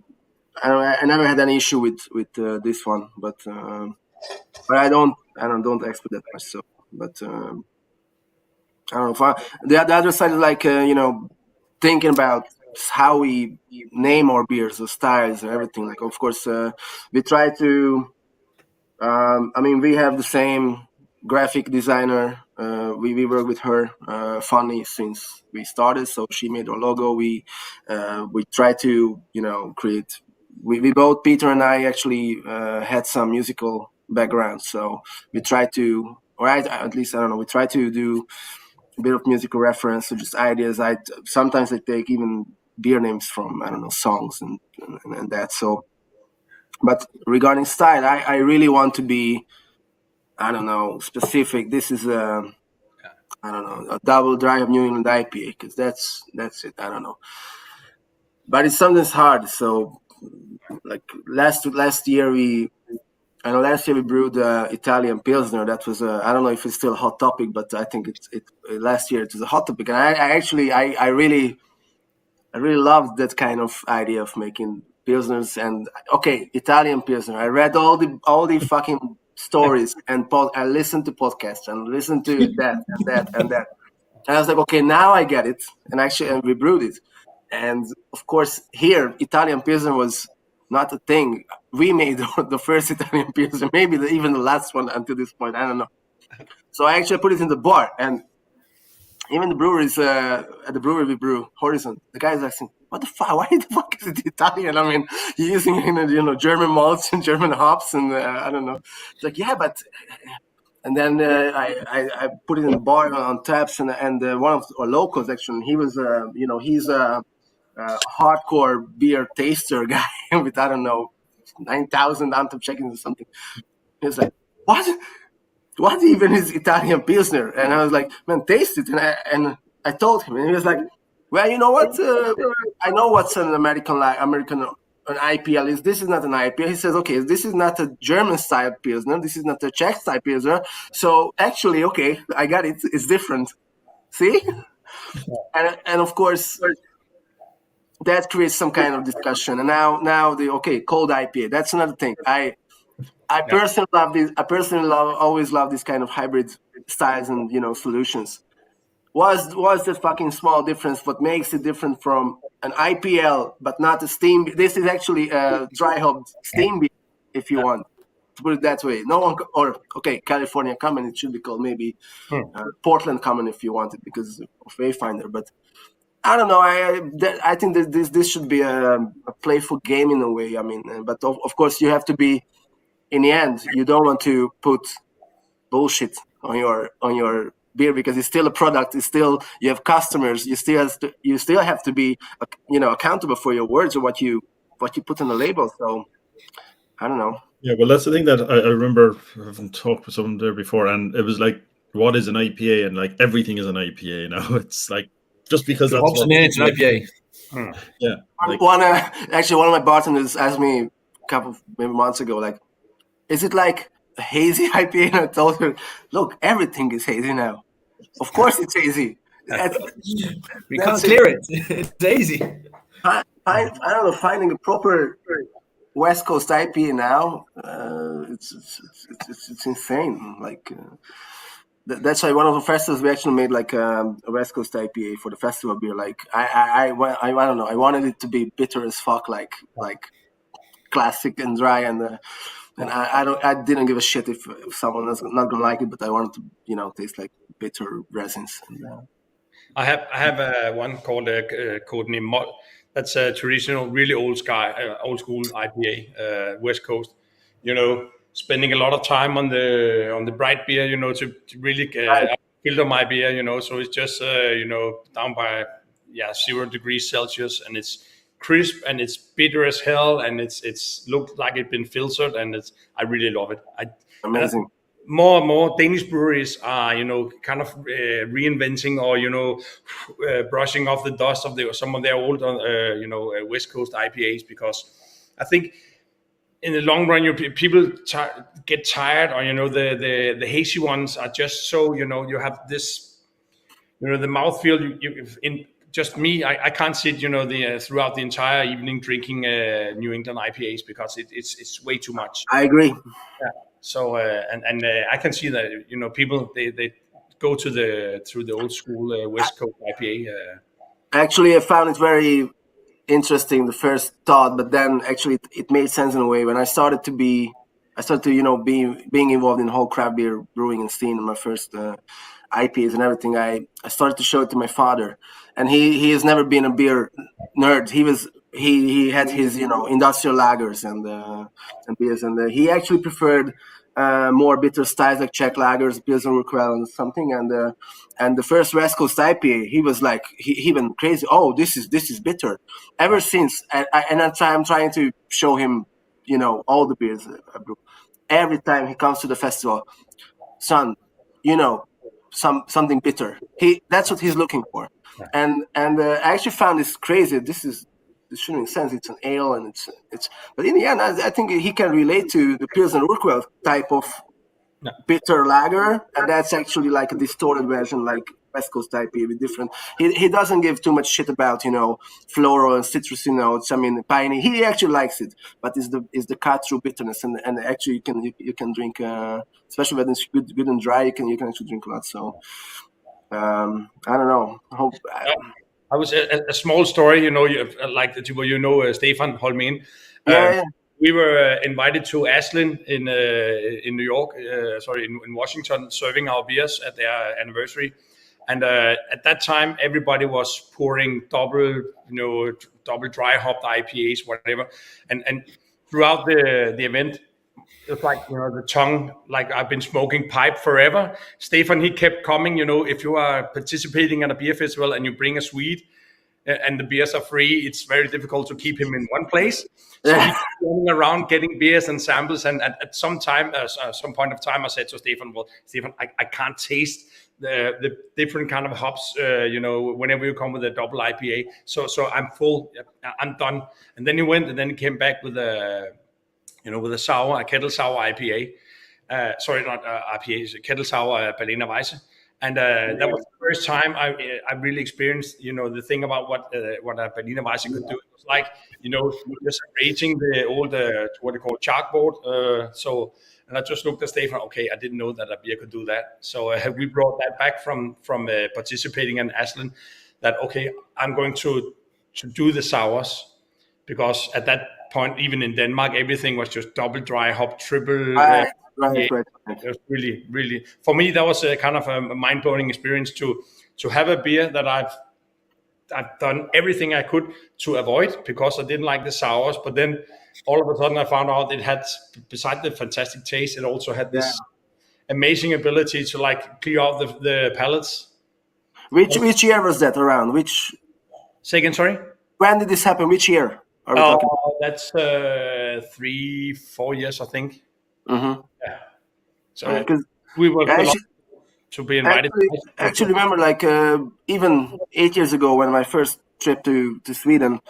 I never had any issue with this one, but I don't export that much. So, but I don't know. The other side is like thinking about how we name our beers, the styles, and everything. Like, of course, we try to. We have the same graphic designer. We work with her, Fanny, since we started. So she made our logo. We try to create. We both, Peter and I, actually had some musical background. So we try to, or at least I don't know. We try to do a bit of musical reference or just ideas. Sometimes I take even beer names from, I don't know, songs and that. So, but regarding style, I really want to be, I don't know, specific. This is a double dry of New England IPA, because that's it. I don't know, but it's something's hard. So, like last year we brewed Italian Pilsner. That was I don't know if it's still a hot topic, but I think last year it was a hot topic, and I really loved that kind of idea of making Pilsners. And okay, Italian Pilsner. I read all the fucking stories and I listened to podcasts and listened to that and that and that. And I was like, okay, now I get it. And we brewed it. And of course, here Italian Pilsner was not a thing. We made the first Italian Pilsner, maybe even the last one until this point. I don't know. So I actually put it in the bar, and even the breweries at the brewery we brew, Horizon, the guy's asking, "What the fuck? Why the fuck is it Italian? I mean, you're using German malts and German hops, and I don't know." It's like, yeah, but. And then I put it in the bar on taps, and one of our locals actually, he was he's a hardcore beer taster guy with, I don't know, 9,000 Antep check-ins or something. He was like, what even is Italian Pilsner? And I was like, man, taste it. And I told him, and he was like, well, you know what? I know what's an American an IPL is. This is not an IPL. He says, okay, this is not a German style Pilsner. This is not a Czech style Pilsner. So actually, okay, I got it. It's different. See? And of course, that creates some kind of discussion. And now cold IPA. That's another thing. I personally love this. I personally always love this kind of hybrid styles and solutions. Was the fucking small difference? What makes it different from an IPL, but not a steam? This is actually a dry hop steam beer, if you want to put it that way. No one, California Common. It should be called maybe Portland Common if you want it, because of Wayfinder. But I don't know. I think that this should be a playful game in a way. I mean, but of course you have to be. In the end, you don't want to put bullshit on your beer, because it's still a product. It's still, you have customers. You still have to be accountable for your words or what you put on the label. So I don't know. Yeah, well, that's the thing that I remember having talked with someone there before, and it was like, what is an IPA? And like everything is an IPA now. It's like just because that's what it's an IPA. Yeah. Like, one of my bartenders asked me a couple maybe months ago, like, is it like a hazy IPA? And I told her, look, everything is hazy now. Of course it's hazy. We can't clear it. It's hazy. I don't know, finding a proper West Coast IPA now, it's insane. Like, that's why one of the festivals we actually made like a West Coast IPA for the festival beer. Like, I don't know, I wanted it to be bitter as fuck, like classic and dry, and I didn't give a shit if someone is not gonna like it, but I wanted to taste like bitter resins. I have one called codename Mol. That's a traditional, really old school IPA, West Coast. Spending a lot of time on the bright beer, to really filter my beer, So it's just down by 0 degrees Celsius, and it's crisp and it's bitter as hell, and it's looked like it's been filtered, and I really love it. Amazing. More and more Danish breweries are, kind of reinventing or, brushing off the dust of some of their old, West Coast IPAs, because I think in the long run, people get tired, or, the hazy ones are just so, you have this, the mouthfeel, just me, I can't sit, throughout the entire evening drinking New England IPAs, because it's way too much. I agree. Yeah. So I can see that people they go through the old school West Coast IPA. Actually, I found it very interesting the first thought, but then actually it made sense in a way when I started to being involved in whole craft beer brewing and scene in my first IPAs and everything. I started to show it to my father, and he has never been a beer nerd. He had his industrial lagers and beers, and he actually preferred more bitter styles like Czech lagers, Pilsner Urquell, and something. And the first West Coast IPA, he was like he went crazy. Oh, this is bitter. Ever since, I'm trying to show him all the beers I brew. Every time he comes to the festival, son, something bitter. That's what he's looking for. And I actually found this crazy. This shouldn't make sense. It's an ale, and it's. But in the end, I think he can relate to the Pilsner Urquell type of bitter lager, and that's actually like a distorted version, like West Coast IPA with different. He doesn't give too much shit about floral and citrusy notes. I mean, piney. He actually likes it, but is the cut through bitterness, and actually you can drink, especially when it's good and dry. You can actually drink a lot. So I don't know. I was a small story, like the people Stefan Holmen. Yeah. We were invited to Ashland in New York, in Washington, serving our beers at their anniversary. And at that time, everybody was pouring double dry hopped IPAs, whatever. And throughout the event, it's like the tongue, like I've been smoking pipe forever. Stefan, he kept coming. If you are participating at a beer festival and you bring a sweet and the beers are free, it's very difficult to keep him in one place. So he's going around getting beers and samples. And at some point of time, I said to Stefan, "Well, Stefan, I can't taste the different kind of hops. Whenever you come with a double IPA, so I'm full. I'm done." And then he went, and then he came back with a kettle sour IPA. Not IPA, it's a kettle sour Berliner Weisse. And that was the first time I really experienced, the thing about what a Berliner Weisse could do. It was like, just rating the old, what they call chalkboard. And I just looked at Stefan. Okay, I didn't know that a beer could do that. So we brought that back from participating in Ashland. That okay, I'm going to do the sours, because at that point, even in Denmark, everything was just double dry hop, triple. Right. It was really, really, for me, that was a kind of a mind-blowing experience to have a beer that I've done everything I could to avoid, because I didn't like the sours. But then all of a sudden I found out it had, besides the fantastic taste, it also had this amazing ability to like clear out the palates. Which year was that around? Say again, sorry? When did this happen? Which year are we talking? That's 3-4 years, I think. Mm-hmm. Yeah. So we were to be invited. Actually remember, like even 8 years ago, when my first trip to Sweden,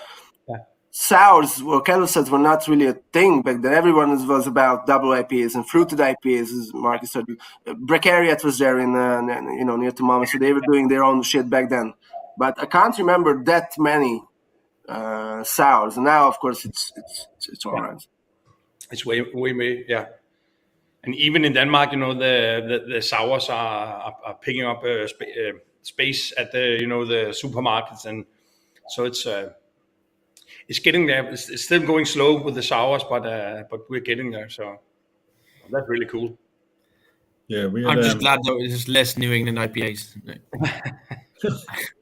sours or kettle sets were not really a thing back then. Everyone was about double IPAs and fruited IPAs, as Marcus said. Breweryat was there in near to Malmö, so they were doing their own shit back then. But I can't remember that many sours. And now, of course, it's all right. It's way, yeah. And even in Denmark, the sours are picking up space at the supermarkets, and so it's getting there. It's still going slow with the sours, but we're getting there. So that's really cool. Yeah, I'm just glad that there's less New England IPAs.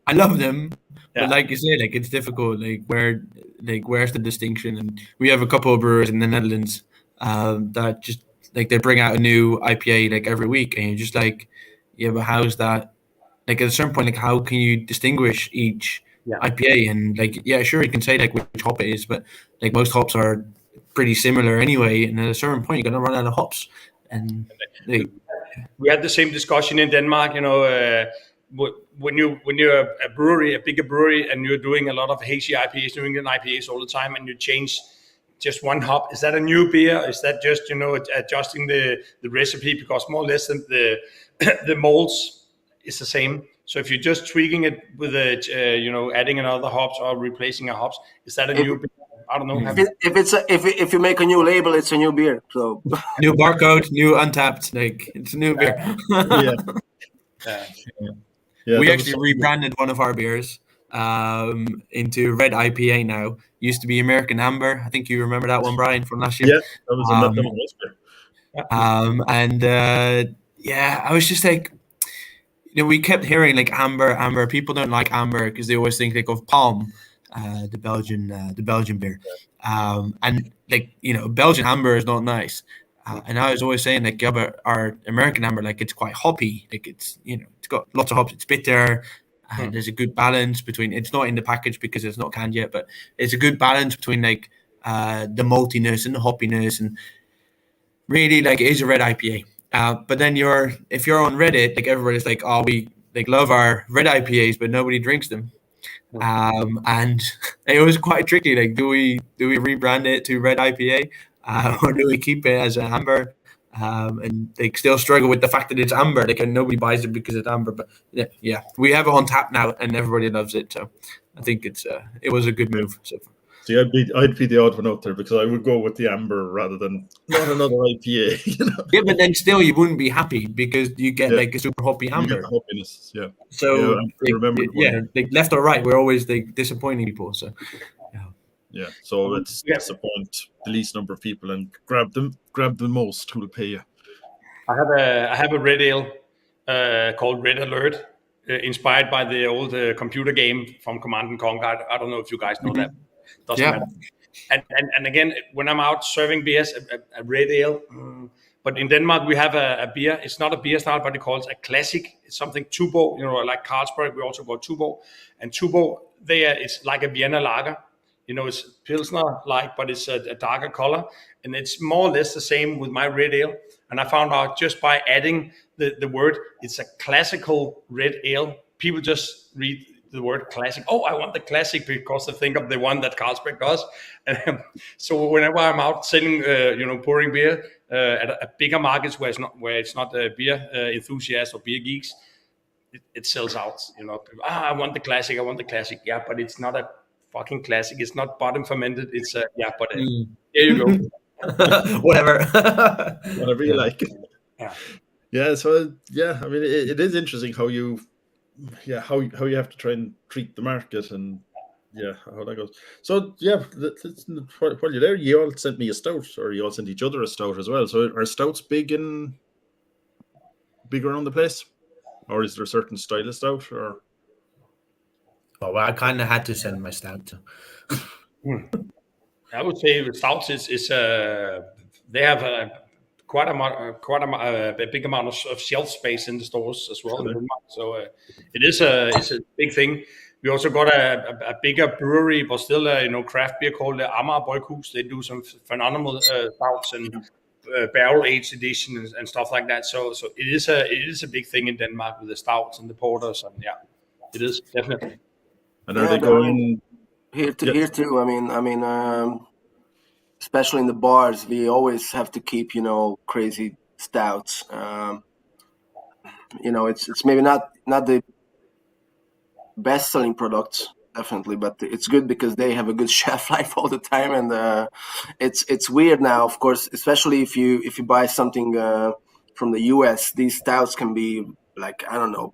I love them, but like you say, like it's difficult. Where's the distinction? And we have a couple of brewers in the Netherlands that just like they bring out a new IPA like every week, and you're just like, yeah, but how's that? Like at a certain point, like how can you distinguish each IPA, and like, yeah, sure, you can say like which hop it is, but like most hops are pretty similar anyway, and at a certain point you're gonna run out of hops. And we had the same discussion in Denmark. When you're a brewery, a bigger brewery, and you're doing a lot of hazy IPAs, doing IPAs all the time, and you change just one hop, is that a new beer? Is that just adjusting the recipe, because more or less the molds is the same? So if you're just tweaking it with adding another hops or replacing a hops, is that a new beer? I don't know. If you make a new label, it's a new beer. So new barcode, new untapped, like it's a new beer. We actually rebranded one of our beers into Red IPA now. Used to be American Amber. I think you remember that one, Brian, from last year. Yeah, that was another one. I was just like, we kept hearing like amber. People don't like amber because they always think like of Palm, the Belgian beer, and like Belgian amber is not nice. And I was always saying like, yeah, but our American amber, like it's quite hoppy, like it's it's got lots of hops, it's bitter. And there's a good balance between, it's not in the package because it's not canned yet, but it's a good balance between like the maltiness and the hoppiness, and really like it is a red IPA. But then if you're on Reddit, like everybody's like, oh, we like love our red IPAs, but nobody drinks them. And it was quite tricky. Like, do we rebrand it to Red IPA, or do we keep it as an amber? And they still struggle with the fact that it's amber. Like, and nobody buys it because it's amber. But yeah, we have it on tap now, and everybody loves it. So I think it was a good move. So. See, I'd be the odd one out there because I would go with the amber rather than not another IPA. Yeah, but then still you wouldn't be happy because you get like a super hoppy amber. Hoppiness, yeah. So like left or right, we're always like disappointing people. So yeah. So let's disappoint the least number of people and grab the most who will pay you. I have a red ale called Red Alert, inspired by the old computer game from Command and Conquer. I don't know if you guys know that. Doesn't matter. And again, when I'm out serving beers, a red ale. But in Denmark, we have a beer. It's not a beer style, but it calls a classic. It's something Tuborg, like Carlsberg. We also got Tuborg. And Tuborg, it's like a Vienna lager. It's Pilsner-like, but it's a darker color. And it's more or less the same with my red ale. And I found out just by adding the word, it's a classical red ale. People just read the word classic. Oh, I want the classic because they think of the one that Carlsberg does. And so whenever I'm out selling, pouring beer at bigger markets where it's not beer enthusiasts or beer geeks, it sells out. I want the classic. Yeah, but it's not a fucking classic. It's not bottom fermented. It's there you go. Whatever you like. Yeah. So I mean, it is interesting how you have to try and treat the market and how that goes. So while you're there, you all sent me a stout, or you all sent each other a stout as well. So are stouts big around the place, or is there a certain style of stout? Or well, I kind of had to send my stout. I would say the stouts is they have quite a big amount of shelf space in the stores as well. So it's a big thing. We also got a bigger brewery, but still craft beer called the Amager Bryghus. They do some phenomenal stouts and barrel aged editions and stuff like that. So it is a big thing in Denmark with the stouts and the porters, and it is definitely. And are they going here too? I mean. Especially in the bars, we always have to keep, crazy stouts. It's maybe not the best-selling products, definitely, but it's good because they have a good shelf life all the time, and it's weird now, of course, especially if you buy something from the US. These stouts can be like, I don't know,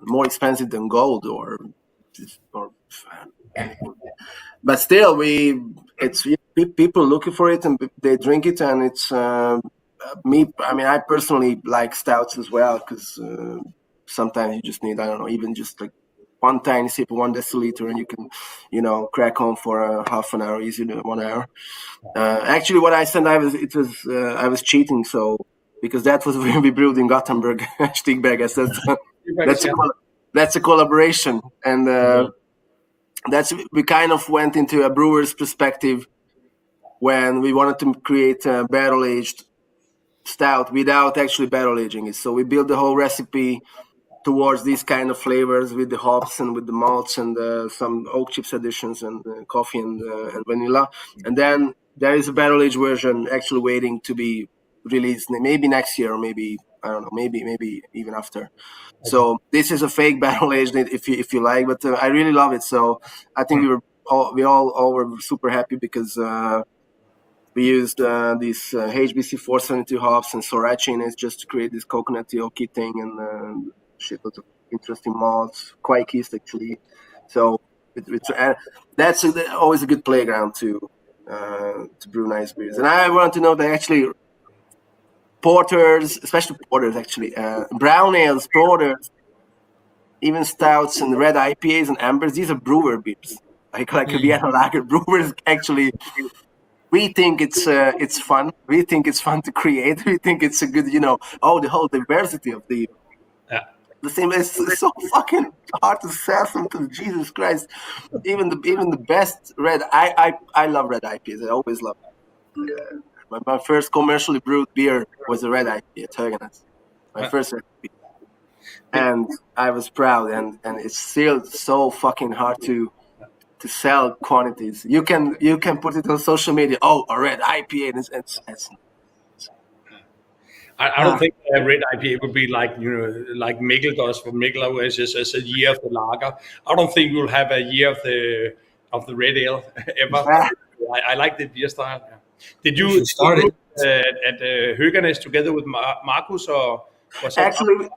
more expensive than gold or but still people looking for it and they drink it, and it's me. I mean, I personally like stouts as well because sometimes you just need, I don't know, even just like one tiny sip of 1 deciliter, and you can crack on for half an hour, easy to 1 hour. Actually, what I sent, I was cheating, so because that was when we brewed in Gothenburg. Stickbag, I said that's a collaboration, and we kind of went into a brewer's perspective when we wanted to create a barrel-aged stout without actually barrel-aging it. So we built the whole recipe towards these kind of flavors with the hops and with the malts and some oak chips additions and coffee and vanilla. And then there is a barrel-aged version actually waiting to be released maybe next year, or maybe, I don't know, maybe even after. Okay. So this is a fake barrel-aged if you like, but I really love it. So I think we all were super happy because we used these HBC 472 hops and sriracha in it just to create this coconutty oaky thing and shitloads of interesting malts, quite yeast actually. So that's always a good playground to brew nice beers. And I want to know that actually porters, especially porters actually, brown ales, porters, even stouts and red IPAs and ambers, these are brewer beers. Like a Vienna lager. Brewers actually, we think it's fun. We think it's fun to create. We think it's a good, the whole diversity of the same. It's so fucking hard to sell something. Jesus Christ! Even the best red. I love red IPAs. I always love it. My first commercially brewed beer was a red IPA at Höganäs. My first recipe, and I was proud. And it's still so fucking hard to sell quantities. You can put it on social media. Oh, a red IPA. It's I don't think a red IPA would be like Mikkel does for Mikkel, where it's just a year of the lager. I don't think we'll have a year of the red ale ever. I like the beer style. Yeah. Did you start it at Höganäs together with Marcus, or was actually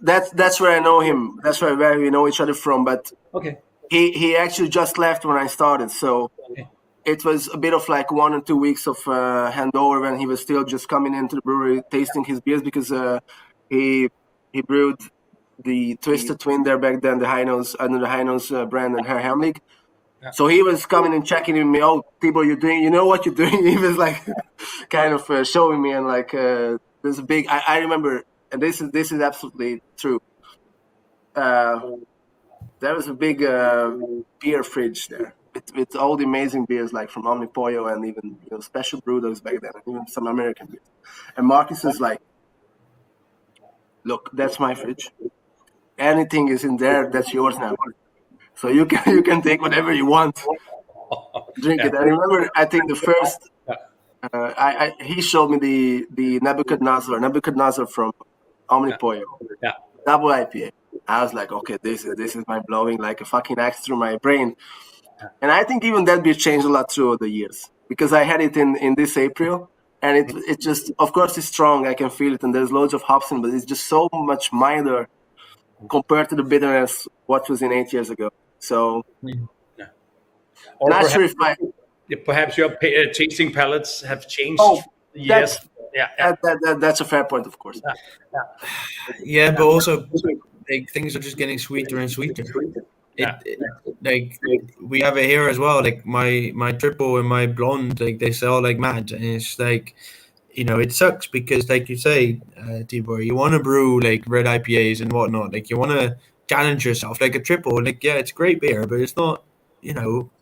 that's where I know him. That's where we know each other from. But okay, he actually just left when I started, so. Okay. It was a bit of like 1 or 2 weeks of handover when he was still just coming into the brewery, tasting his beers, because he brewed the Twisted Twin there back then, the High Nose under the High Nose brand and Herr Hemlig. Yeah. So he was coming and checking in me. Oh, Tibor, you know what you're doing? He was like kind of showing me, and like there's a big. I remember, and this is absolutely true. There was a big beer fridge there. With all the amazing beers like from Omnipollo and even special brewers back then, and even some American beers. And Marcus is like, look, that's my fridge. Anything is in there, that's yours now. So you can take whatever you want, drink it. I remember, I think the first, he showed me the Nebuchadnezzar from Omnipollo, double IPA. I was like, okay, this is mind blowing, like a fucking axe through my brain. And I think even that beer changed a lot through the years, because I had it in this April, and it just, of course, it's strong. I can feel it, and there's loads of hops in, but it's just so much milder compared to the bitterness what was in 8 years ago. So, not sure if perhaps your tasting palates have changed. Oh, yes, that's a fair point, of course. Yeah, but also like things are just getting sweeter and sweeter. Like we have it here as well. Like my triple and my blonde, like they sell like mad, and it's like, it sucks because, like you say, Tibor, you want to brew like red IPAs and whatnot. Like you want to challenge yourself. Like a triple, like it's great beer, but it's not.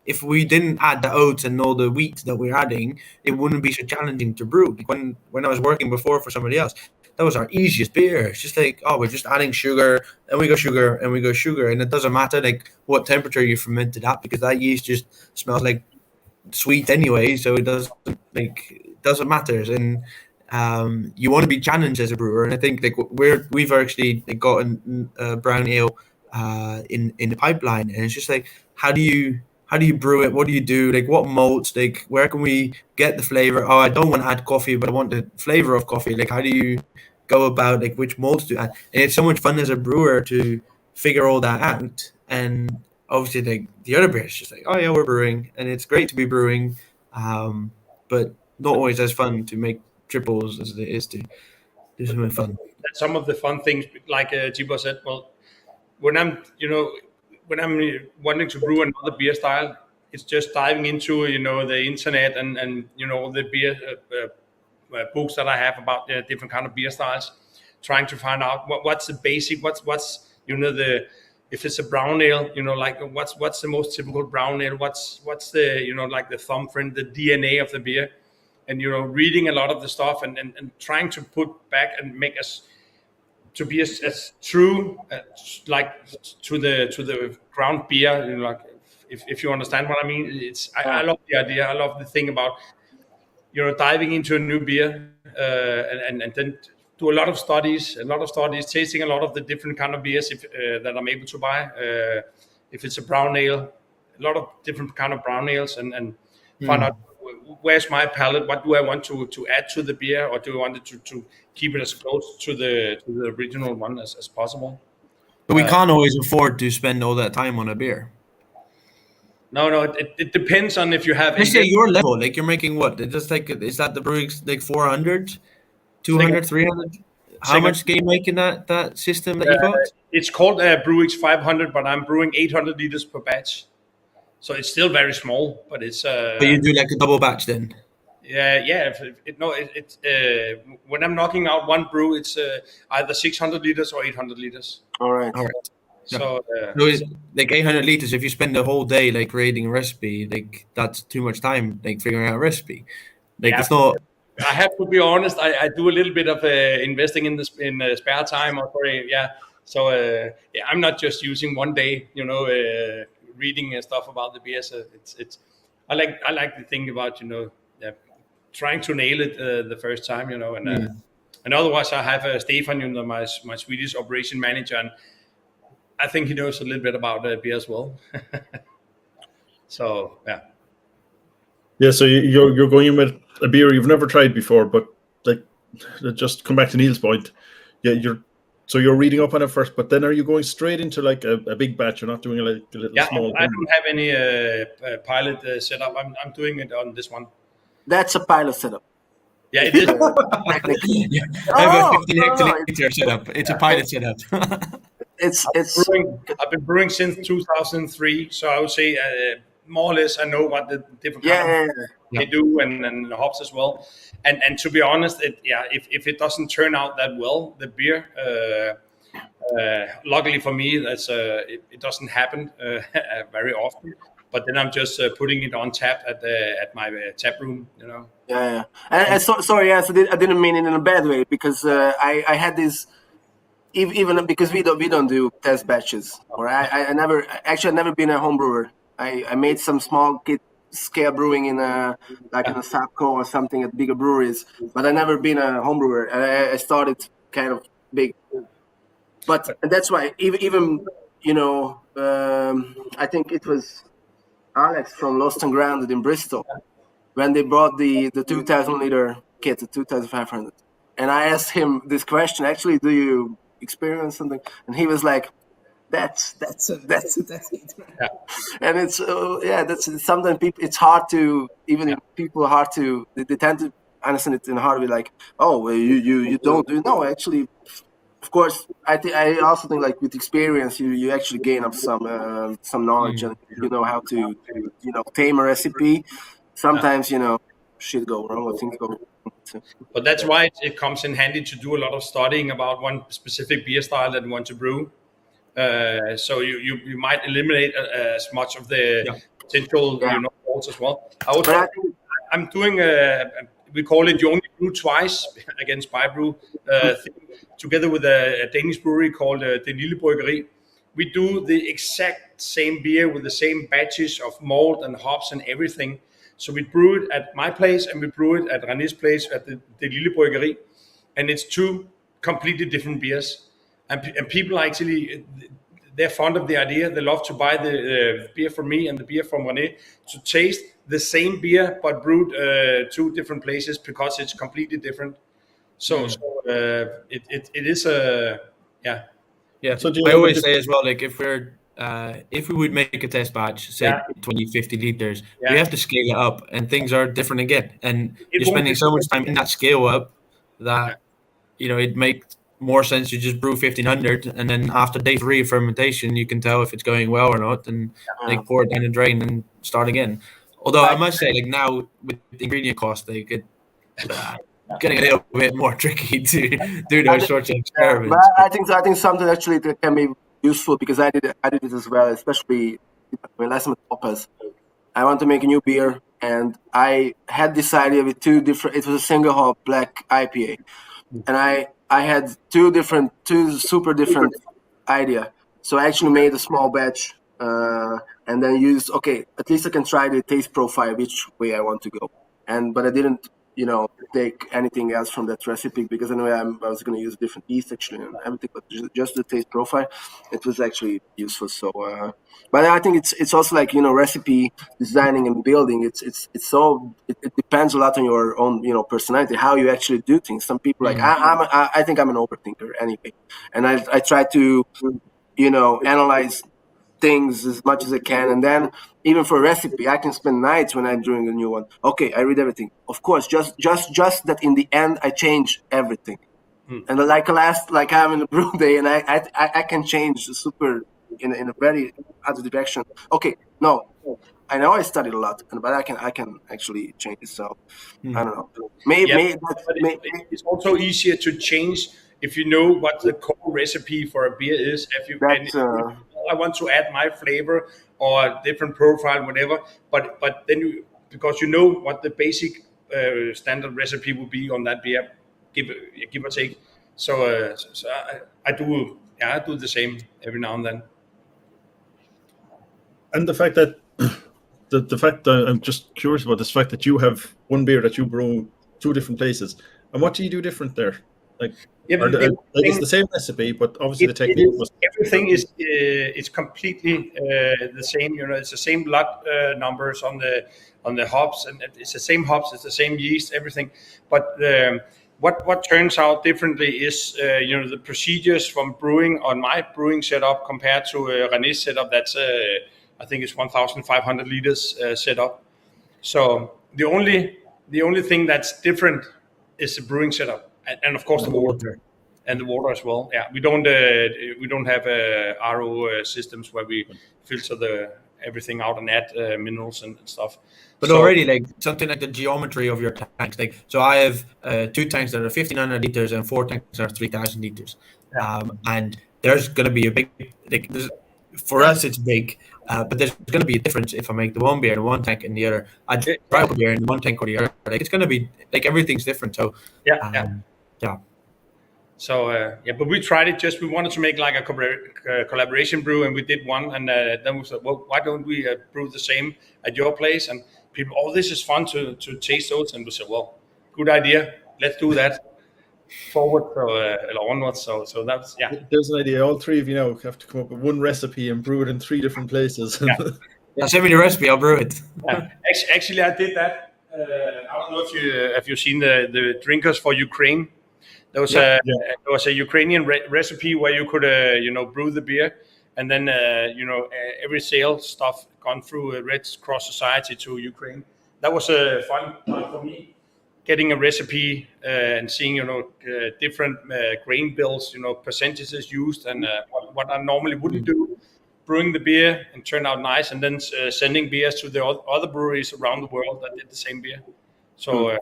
If we didn't add the oats and all the wheat that we're adding, it wouldn't be so challenging to brew. Like when I was working before for somebody else, that was our easiest beer. It's just like, we're just adding sugar, and we go sugar, and we go sugar, and it doesn't matter like what temperature you fermented at, because that yeast just smells like sweet anyway. So it doesn't matter. And you want to be challenged as a brewer, and I think like we've actually gotten brown ale in the pipeline, and it's just like, how do you brew it? What do you do? Like what malts? Like where can we get the flavor? Oh, I don't want to add coffee, but I want the flavor of coffee. Like how do you go about like which malts to add? And it's so much fun as a brewer to figure all that out. And obviously like the other beers just like, oh yeah, we're brewing, and it's great to be brewing, but not always as fun to make triples as it is to do something fun. Some of the fun things, like Tibor said, well, when I'm wanting to brew another beer style, it's just diving into the internet and the beer books that I have about different kind of beer styles, trying to find out what's the basic, what's the if it's a brown ale, like what's the most typical brown ale? What's the like the thumbprint, the DNA of the beer, and reading a lot of the stuff and trying to put back and make us to be as true like to the ground beer, like if you understand what I mean. I love the idea. I love the thing about diving into a new beer and then do a lot of studies, tasting a lot of the different kind of beers that I'm able to buy. If it's a brown ale, a lot of different kind of brown ales, and find out where's my palate, what do I want to add to the beer, or do I want it to keep it as close to the original one as possible. But we can't always afford to spend all that time on a beer. No, it depends on if you have. Let's say your level, like you're making what? Is that the brewing like 400, 200, 300? How much can you make in that system that you got? It's called Brewing 500, but I'm brewing 800 liters per batch. So it's still very small, but it's. But you do like a double batch then? Yeah. When I'm knocking out one brew, it's either 600 liters or 800 liters. All right. So it's like 800 liters. If you spend the whole day like creating a recipe, like that's too much time like figuring out a recipe. Like it's not. I have to be honest. I do a little bit of investing in spare time. So I'm not just using one day. Reading stuff about the beer. So it's. I like the thing about trying to nail it the first time. And otherwise I have Stefan, my Swedish operation manager, and I think he knows a little bit about beer as well. So yeah. Yeah, so you're going in with a beer you've never tried before, but like just come back to Neil's point. Yeah, you're reading up on it first, but then are you going straight into like a big batch? You're not doing a little small. I don't have any pilot setup. I'm doing it on this one. That's a pilot setup. Yeah, it is. I have a 15 hectoliter setup. It's a pilot setup. I've been brewing since 2003, so I would say more or less I know what the different kind of they do and the hops as well. And to be honest, if it doesn't turn out that well, the beer, luckily for me, it doesn't happen very often. But then I'm just putting it on tap at my tap room, Yeah. And sorry, I didn't mean it in a bad way, because I had this. Even because we don't do test batches, or I've never been a home brewer. I made some small scale brewing in a Sapco or something at bigger breweries, but I never been a home brewer. I started kind of big, but that's why even I think it was Alex from Lost and Grounded in Bristol when they brought the 2,000 liter kit, the 2,500, and I asked him this question: actually, do you experience something? And he was like, that's it. Yeah. And it's that's sometimes people, it's hard to, even if people are hard to, they tend to understand it in a hard way, like, oh, you don't do. No, actually, of course, I also think like with experience you actually gain up some knowledge, and you know how to tame a recipe. Sometimes shit go wrong or things go wrong. But that's why it comes in handy to do a lot of studying about one specific beer style that you want to brew. So you might eliminate as much of the potential faults as well. I'm doing we call it "You Only Brew Twice" again, Spybrew, together with a Danish brewery called Dealbreaker. We do the exact same beer with the same batches of malt and hops and everything. So we brew it at my place and we brew it at René's place at the Dealbreaker, and it's two completely different beers. And people are actually, they're fond of the idea. They love to buy the beer from me and the beer from René to taste the same beer but brewed two different places because it's completely different. So it is a Yeah, so I always say as well, like if we would make a test batch, say 20, 50 liters, we have to scale it up, and things are different again. And you're spending so much time in that scale up that it makes more sense to just brew 1,500, and then after day 3 of fermentation, you can tell if it's going well or not, and like pour it down the drain and start again. Although I must say, like now with ingredient cost, they get getting a little bit more tricky to do those sorts of experiments. But I think something actually that can be useful because I did it as well, especially when last time at Tapas. I want to make a new beer, and I had this idea with two different. It was a single hop black IPA, and I had two super different idea. So I actually made a small batch, and then used, okay, at least I can try the taste profile, which way I want to go. But I didn't, take anything else from that recipe because I know I was going to use different yeast actually and everything, but just the taste profile, it was actually useful. So, but I think it's also like, recipe designing and building. It depends a lot on your own, personality, how you actually do things. Some people I think I'm an overthinker anyway, and I try to, analyze things as much as I can, and then even for a recipe, I can spend nights when I'm doing a new one. Okay, I read everything. Of course, just that in the end I change everything, and like I'm in a brew day, and I can change super in a very other direction. Okay, no, I know I studied a lot, but I can actually change it. So I don't know. Maybe it's also easier to change if you know what the core recipe for a beer is. I want to add my flavor or a different profile, whatever. But then because you know what the basic standard recipe will be on that beer, give or take. So I do the same every now and then. And the fact that the fact that I'm just curious about this fact that you have one beer that you brew two different places, and what do you do different there? Like, it's the same recipe, but obviously the technique was everything is it's completely the same. It's the same lot numbers on the hops, and it's the same hops, it's the same yeast, everything. But what turns out differently is the procedures from brewing on my brewing setup compared to René's setup. That's I think it's 1,500 liters setup. So the only thing that's different is the brewing setup. And of course the water as well. Yeah, we don't have RO systems where we filter everything out and add minerals and stuff. But already, like something like the geometry of your tanks. Like, so I have 2 tanks that are 1,500 liters and 4 tanks that are 3,000 liters. And there's going to be a big, for us it's big, but there's going to be a difference if I make the one beer in one tank and the other. I try a beer in one tank or the other. Like, it's going to be like everything's different. So yeah. So but we tried it. We wanted to make like a collaboration brew, and we did one, and then we said, well, why don't we brew the same at your place? And people, this is fun to taste those, and we said, well, good idea, let's do that. Forward or onwards. So that's There's an idea. All three of you now have to come up with one recipe and brew it in 3 different places. Send me the recipe, I'll brew it. Actually, I did that. I don't know if you've seen the drinkers for Ukraine. There was a Ukrainian recipe where you could brew the beer, and then every sales stuff gone through Red Cross Society to Ukraine. That was fun for me, getting a recipe and seeing different grain bills, percentages used, and what I normally wouldn't do, brewing the beer and turn out nice, and then sending beers to the other breweries around the world that did the same beer. So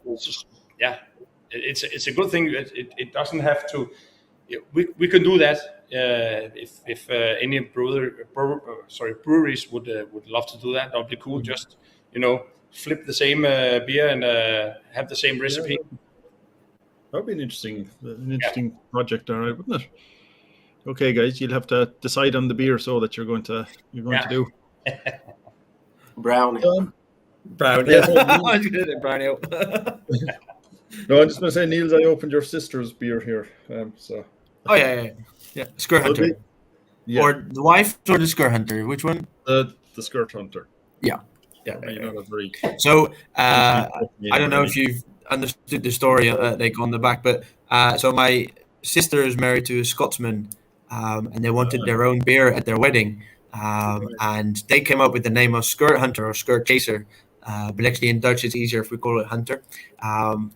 it's a good thing. It doesn't have to. We can do that if any breweries would love to do that. That would be cool. Just flip the same beer and have the same recipe. That would be an interesting project, all right, wouldn't it? Okay, guys, you'll have to decide on the beer that you're going to do. Brown. Brown. Yeah. Brown ale. No, I'm just going to say, Niels, I opened your sister's beer here. Oh yeah. Skirt Hunter. Or the wife or the Skirt Hunter? Which one? The Skirt Hunter. Yeah. So I don't know if you've understood the story on the back, but so my sister is married to a Scotsman, and they wanted their own beer at their wedding, and they came up with the name of Skirt Hunter or Skirt Chaser. But actually in Dutch it's easier if we call it Hunter.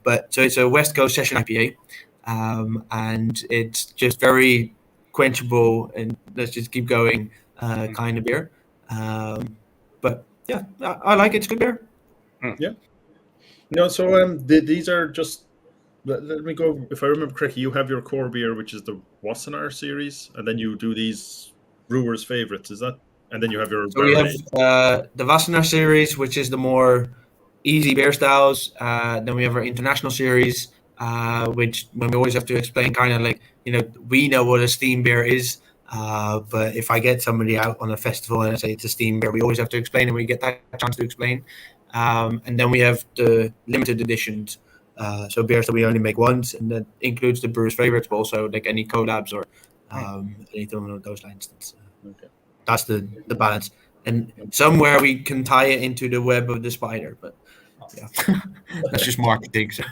But so it's a West Coast session IPA, and it's just very quenchable and let's just keep going kind of beer. But yeah, I like it. It's good beer. Yeah. So these are just. Let me go. If I remember correctly, you have your core beer, which is the Wassenaar series, and then you do these brewers' favorites. Is that? And then you have your So we have the Wassenaar series, which is the more easy beer styles. Then we have our international series, which when we always have to explain, kind of like, we know what a steam beer is. But if I get somebody out on a festival and I say it's a steam beer, we always have to explain, and we get that chance to explain. And then we have the limited editions, so beers that we only make once, and that includes the brewers' favorites, but also like any collabs or anything along those lines. That's the balance. And somewhere we can tie it into the web of the spider, but yeah, that's just marketing. So.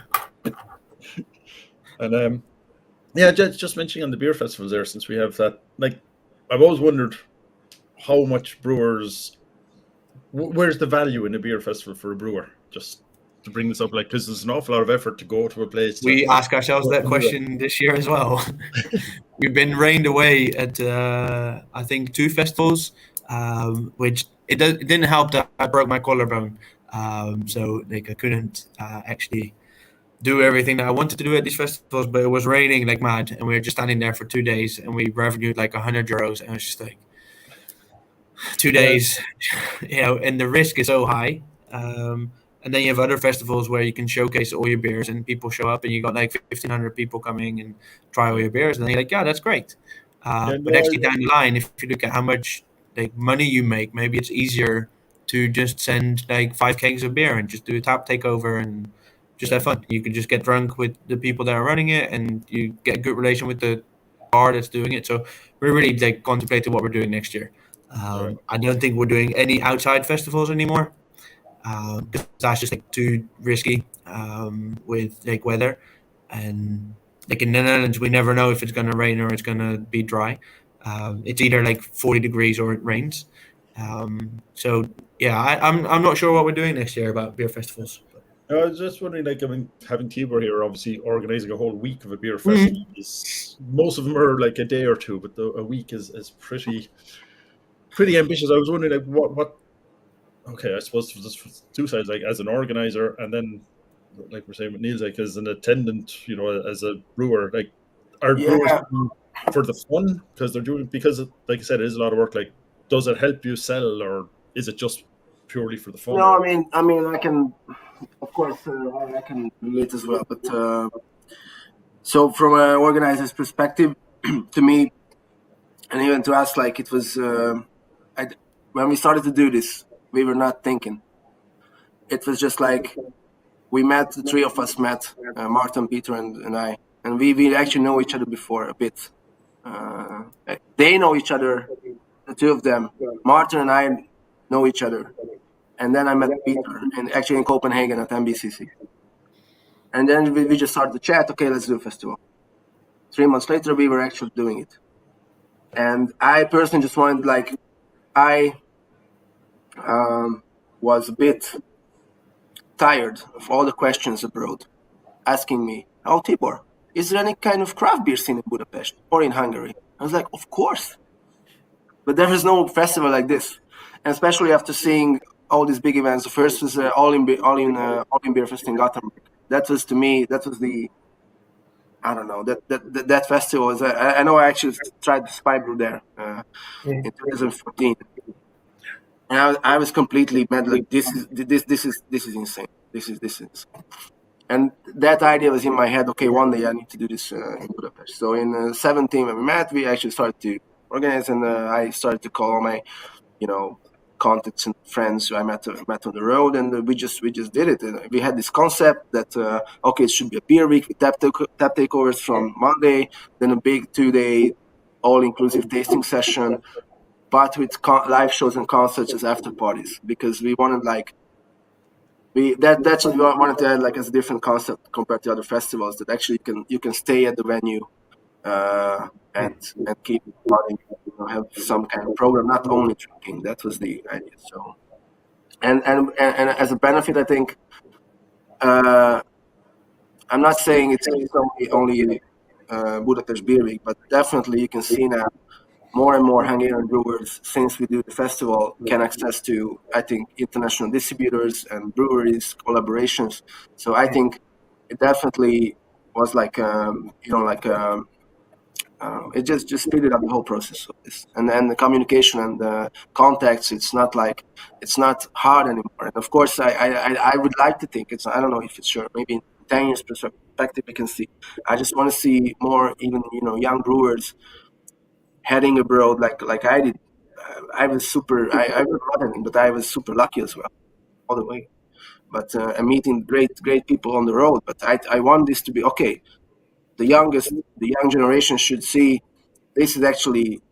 And just mentioning on the beer festivals there, since we have that, like, I've always wondered how much brewers, where's the value in a beer festival for a brewer? Just to bring this up, like, because there's an awful lot of effort to go to a place. We ask ourselves that question this year as well. We've been rained away at, I think, 2 festivals, which it didn't help that I broke my collarbone. So like I couldn't actually do everything that I wanted to do at these festivals, but it was raining like mad, and we were just standing there for 2 days, and we revenued like €100, and it was just like 2 days, and the risk is so high. And then you have other festivals where you can showcase all your beers, and people show up, and you got like 1,500 people coming and try all your beers, and they're like, yeah, that's great. But actually down the line, if you look at how much like money you make, maybe it's easier to just send like 5 kegs of beer and just do a tap takeover and just have fun. You can just get drunk with the people that are running it, and you get a good relation with the bar that's doing it. So we're really like contemplating what we're doing next year. I don't think we're doing any outside festivals anymore, because that's just like too risky with like weather. And like in the Netherlands, we never know if it's going to rain or it's going to be dry. It's either like 40 degrees or it rains. So yeah, I'm not sure what we're doing next year about beer festivals. I was just wondering, like, I mean, having Tibor here, obviously organizing a whole week of a beer festival, most of them are like a day or two, but a week is pretty ambitious. I was wondering, like, what okay, I suppose there's 2 sides, like as an organizer, and then like we're saying with Niels, like as an attendant, as a brewer, like, are brewers for the fun because they're doing, because like I said, it is a lot of work. Like, does it help you sell, or is it just purely for the fun? No, I mean, I can, of course, I can relate as well. But so from an organizer's perspective, to me, and even to us, like it was when we started to do this, we were not thinking. It was just like we met, the 3 of us met, Martin, Peter, and I, and we actually know each other before a bit. They know each other, the 2 of them. Martin and I know each other. And then I met Peter, and actually in Copenhagen at MBCC. And then we just started to chat, okay, let's do a festival. 3 months later, we were actually doing it. And I personally just wanted, like, I was a bit tired of all the questions abroad asking me, oh, Tibor, is there any kind of craft beer scene in Budapest or in Hungary? I was like, of course. But there is no festival like this. And especially after seeing all these big events. The first was all in Beer Fest in Gothenburg. That was, to me, that was the, I don't know, that festival was. I know I actually tried the Spybrew there in 2014, and I was completely mad. Like, this is insane. This is, and that idea was in my head. Okay, one day I need to do this in Budapest. So in 2017 when we met, we actually started to organize, and I started to call all my, contacts and friends who I met on the road, and we just did it. And we had this concept that okay, it should be a beer week with tap takeovers from Monday, then a big 2-day all-inclusive tasting session, but with live shows and concerts as after parties, because we wanted that's what we wanted to add, like, as a different concept compared to other festivals, that actually you can stay at the venue and keep running, have some kind of program, not only drinking. That was the idea. So, and as a benefit, I think, I'm not saying it's only Budapest Beer Week, but definitely you can see now more and more Hungarian brewers, since we do the festival, can access to, I think, international distributors and breweries, collaborations. So I think it definitely was like I don't know. It just speeded up the whole process of this, and then the communication and the contacts. It's not hard anymore. And of course, I would like to think I don't know if it's sure. Maybe in 10 years perspective, we can see. I just want to see more, even young brewers heading abroad like I did. I was not Rotterdam, but I was super lucky as well, all the way. But I'm meeting great people on the road. But I want this to be okay. The young generation should see this is actually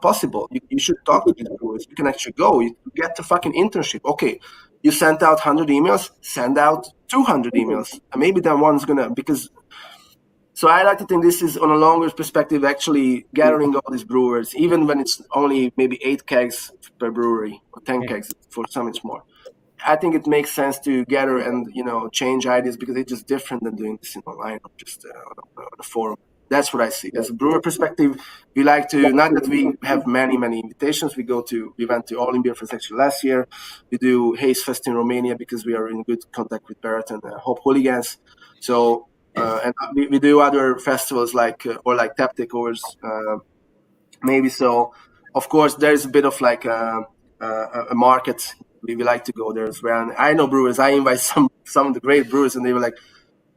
possible. You should talk to these brewers. You can actually go. You get the fucking internship. Okay, you sent out 100 emails. Send out 200 emails. And maybe that one's gonna because. So I like to think this is on a longer perspective, actually gathering all these brewers, even when it's only maybe 8 kegs per brewery or 10 kegs. For some, it's more. I think it makes sense to gather and change ideas because it's just different than doing this online or just on a forum. That's what I see. As a brewer perspective, we like to, not that we have many invitations. We went to All in Beer Fest actually last year. We do Haze Fest in Romania because we are in good contact with Barrett and Hope Hooligans. So, and we do other festivals like Tap Takeovers, maybe. So, of course, there's a bit of like a market. We like to go there as well. And I know brewers. I invite some of the great brewers, and they were like,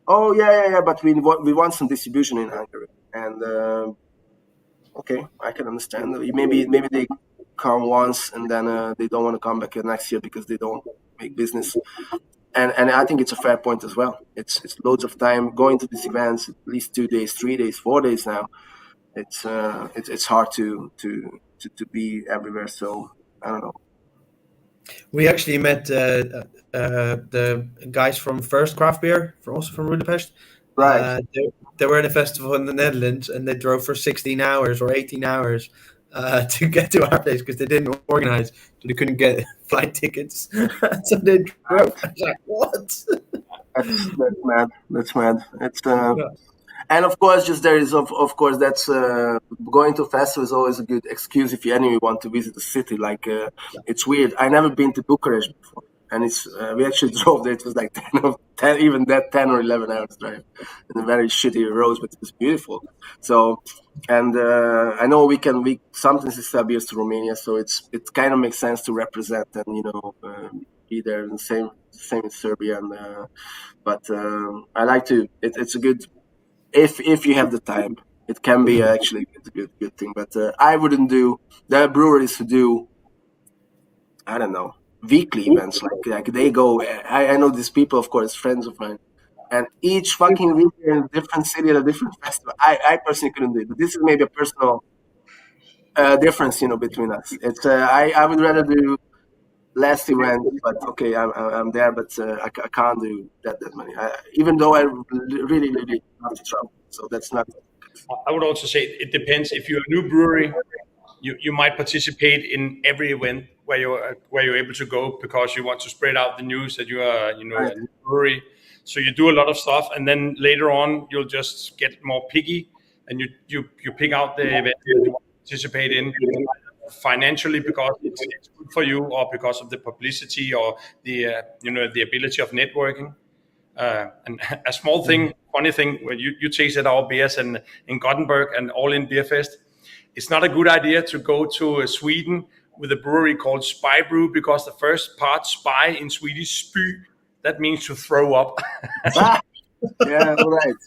"Oh yeah, but we want some distribution in Hungary." And okay, I can understand. Maybe they come once and then they don't want to come back next year because they don't make business. And I think it's a fair point as well. It's loads of time going to these events, at least 2 days, 3 days, 4 days now. It's hard to be everywhere. So I don't know. We actually met the guys from First Craft Beer, also from Budapest. Right. They were at a festival in the Netherlands, and they drove for 16 hours or 18 hours to get to our place because they didn't organize, so they couldn't get flight tickets. So they drove. I was like, what? That's mad. That's mad. It's And of course, that's going to festival is always a good excuse if you anyway want to visit the city. Like it's weird. I never been to Bucharest before, and it's we actually drove there. It was like 10 or 11 hours drive, in a very shitty roads, but it was beautiful. So, and I know we sometimes sell beers to Romania, so it kind of makes sense to represent and be there. And same in Serbia, and but I like to. It's a good. If you have the time, it can be actually a good thing. But I wouldn't do. There are breweries who do, I don't know, weekly events. Like they go. I know these people, of course, friends of mine, and each fucking week in a different city at a different festival. I personally couldn't do it. But this is maybe a personal difference, between us. It's I would rather do less events, but okay, I'm there, but I can't do that many. Even though I really love to travel, so that's not. I would also say it depends. If you're a new brewery, you might participate in every event where you're able to go because you want to spread out the news that you are a new brewery. So you do a lot of stuff, and then later on you'll just get more picky, and you pick out the event you want to participate in. Financially because it's good for you, or because of the publicity, or the the ability of networking. And a small thing, funny thing, when you tasted our beers in Gothenburg and All in Beer Fest, it's not a good idea to go to Sweden with a brewery called Spybrew because the first part, spy in Swedish, spy, that means to throw up. Yeah,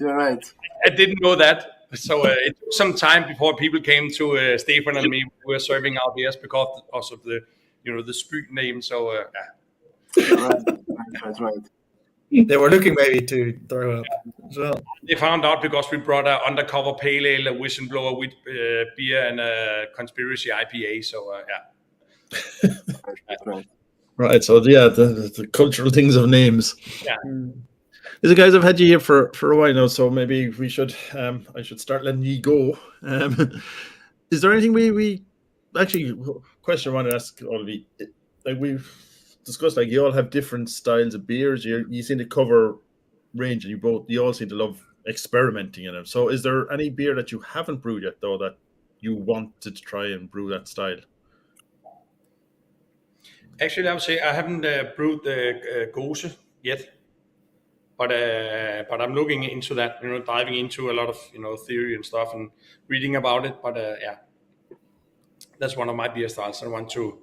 you're right. I didn't know that. So it took some time before people came to Stefan and me. We were serving our beers because of the the street name. So That's right. They were looking maybe to throw up as well. They found out because we brought an undercover pale ale, a whistleblower with beer, and a conspiracy IPA. So Right. Right. So yeah, the cultural things of names. Yeah. Listen, guys, I've had you here for a while now, so maybe we should I should start letting you go. Is there anything we actually question I want to ask all of you? Like we've discussed, like you all have different styles of beers. You seem to cover range, and you all seem to love experimenting in them. So, is there any beer that you haven't brewed yet, though, that you wanted to try and brew that style? Actually, I would say I haven't brewed the Gose yet. but I'm looking into that, diving into a lot of theory and stuff and reading about it. But yeah, that's one of my beer styles I want to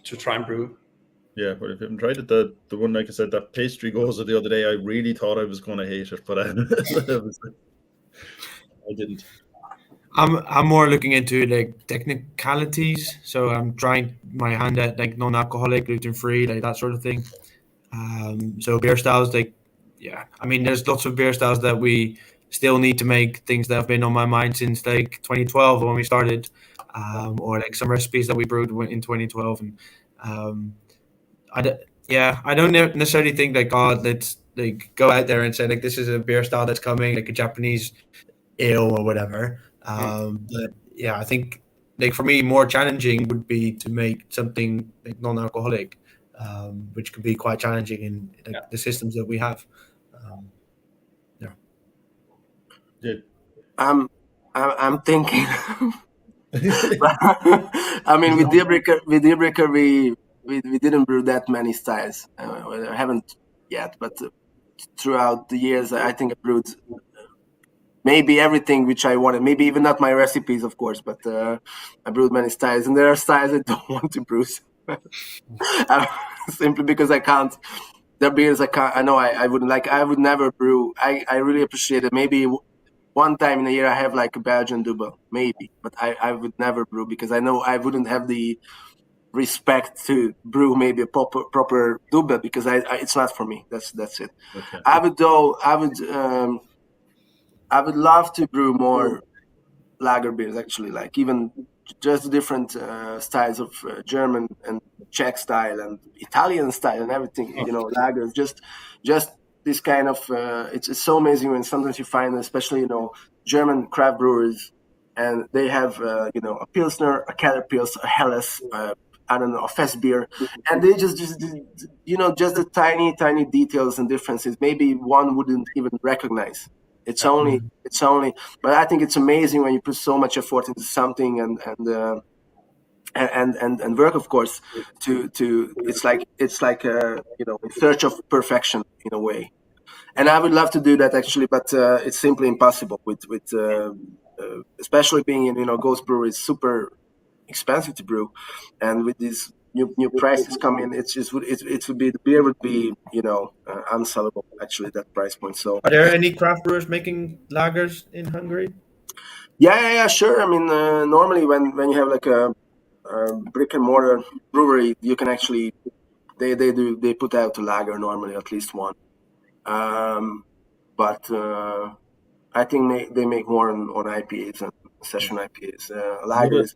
try and brew. Yeah, but if you haven't tried it, the one, like I said, that pastry goza the other day, I really thought I was going to hate it, but I didn't. I'm more looking into like technicalities, so I'm trying my hand at like non-alcoholic, gluten-free, like that sort of thing. So beer styles, like, yeah, I mean, there's lots of beer styles that we still need to make, things that have been on my mind since like 2012 when we started, or like some recipes that we brewed in 2012. And I don't necessarily think like, oh, let's like go out there and say like this is a beer style that's coming, like a Japanese ale or whatever. But yeah, I think like for me, more challenging would be to make something like non-alcoholic, which could be quite challenging in like, the systems that we have. Yeah. I'm thinking. I mean, with Dealbreaker, we didn't brew that many styles. I haven't yet, but throughout the years, I think I brewed maybe everything which I wanted. Maybe even not my recipes, of course, but I brewed many styles, and there are styles I don't want to brew. Simply because I can't. There are beers I can't. I know I wouldn't like. I would never brew. I really appreciate it. Maybe one time in a year I have like a Belgian double, maybe, but I would never brew because I know I wouldn't have the respect to brew maybe a proper double because it's not for me. That's it. Okay. I would love to brew more lager beers, actually, like even just different styles of German and Czech style and Italian style and everything, lagers, just this kind of, it's so amazing when sometimes you find, especially, German craft brewers, and they have, a Pilsner, a Keller Pils, a Helles, I don't know, a Fest beer, and they just the tiny details and differences, maybe one wouldn't even recognize. It's only, but I think it's amazing when you put so much effort into something and work, of course, to it's like in search of perfection in a way. And I would love to do that actually, but it's simply impossible with especially being in Ghost Brewery is super expensive to brew, and with these new prices coming, it would be, the beer would be unsellable actually at that price point. So are there any craft brewers making lagers in Hungary? Yeah, sure. I mean, normally when you have like a brick and mortar brewery, you can actually they put out a lager normally, at least one. But I think they make more on IPAs and session IPAs. Lagers.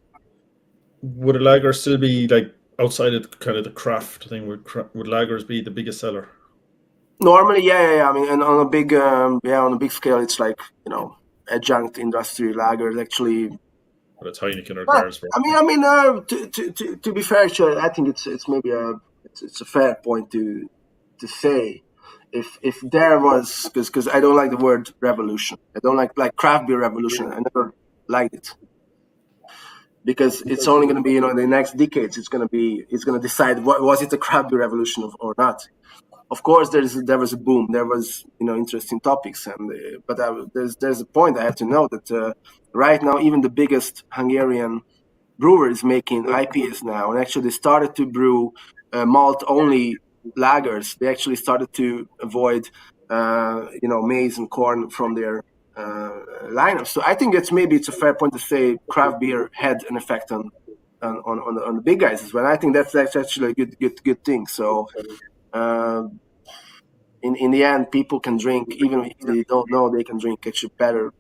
Would a lager still be like outside of kind of the craft thing? Would lagers be the biggest seller? Normally, yeah. I mean, and on a big scale, it's like adjunct industry lagers actually. But it's Heineken or Carlsberg. I mean, to be fair, sure, I think it's maybe it's a fair point to say. If there was, because I don't like the word revolution. I don't like craft beer revolution. I never liked it. Because it's only going to be, in the next decades, it's going to decide was it a craft beer revolution or not. Of course, there was a boom. There was, interesting topics, but there's a point I have to know that right now, even the biggest Hungarian brewer is making IPAs now, and actually they started to brew malt-only lagers. They actually started to avoid, maize and corn from their lineup. So I think it's a fair point to say craft beer had an effect on the big guys as well. I think that's actually a good thing. So in the end, people can drink, even if they don't know, they can drink actually better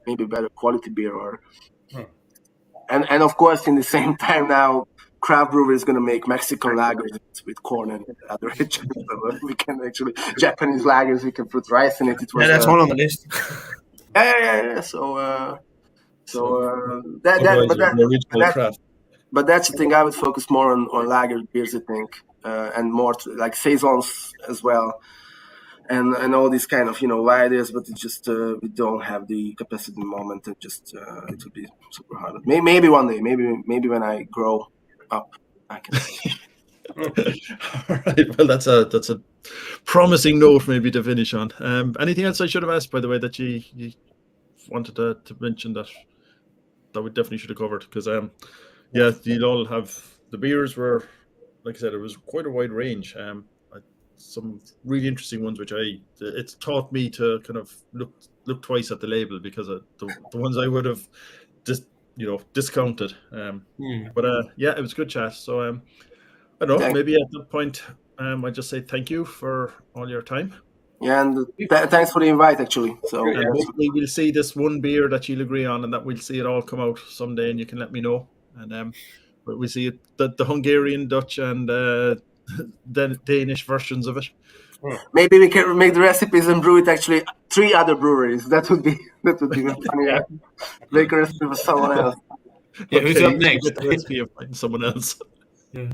quality beer. And of course, in the same time now, craft brewer is going to make Mexican lagers with corn and other we can actually Japanese lagers. We can put rice in it. That's one on the list. Yeah. But that's the thing. I would focus more on lager beers, I think, and more like saisons as well, and all these kind of ideas. But it's just we don't have the capacity at the moment, and just it would be super hard. Maybe one day, maybe when I grow up, I can. All right. Well, that's a promising note maybe to finish on. Anything else I should have asked, by the way, that you wanted to mention that we definitely should have covered? Because yeah, you'll all have the beers were, like I said, it was quite a wide range. Some really interesting ones, which it's taught me to kind of look twice at the label, because the ones I would have just discounted. But yeah, it was a good chat. So I don't know, maybe at that point I just say thank you for all your time. Yeah, and thanks for the invite, actually. So and hopefully we'll see this one beer that you'll agree on, and that we'll see it all come out someday, and you can let me know. And we see it, the Hungarian, Dutch, and the Danish versions of it. Maybe we can make the recipes and brew it actually 3 other breweries. That would be funny. Yeah. Make a recipe for someone else. Yeah, who's up next? The recipe of someone else. Yeah.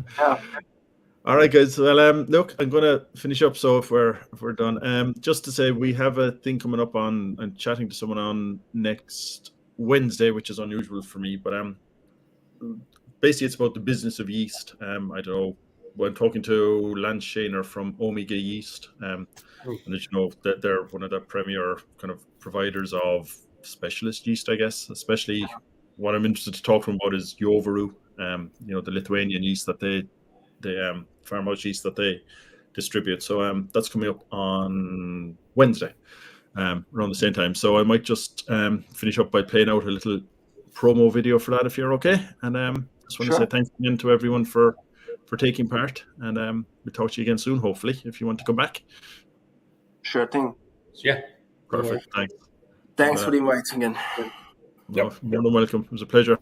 All right, guys. Well, look, I'm going to finish up. So if we're done, just to say, we have a thing coming up on and chatting to someone on next Wednesday, which is unusual for me. But basically, it's about the business of yeast. I don't know. I'm talking to Lance Shaner from Omega Yeast, and as you know, that they're one of the premier kind of providers of specialist yeast, I guess. Especially, what I'm interested to talk to them about is Hvidovre, the Lithuanian yeast that they farmhouse yeast that they distribute. So that's coming up on Wednesday, around the same time. So I might just finish up by playing out a little promo video for that, if you're okay. And just want to say thanks again to everyone for taking part, and we'll talk to you again soon, hopefully, if you want to come back. Sure thing. Yeah. Perfect. Thanks for the invite again. More than welcome. It was a pleasure.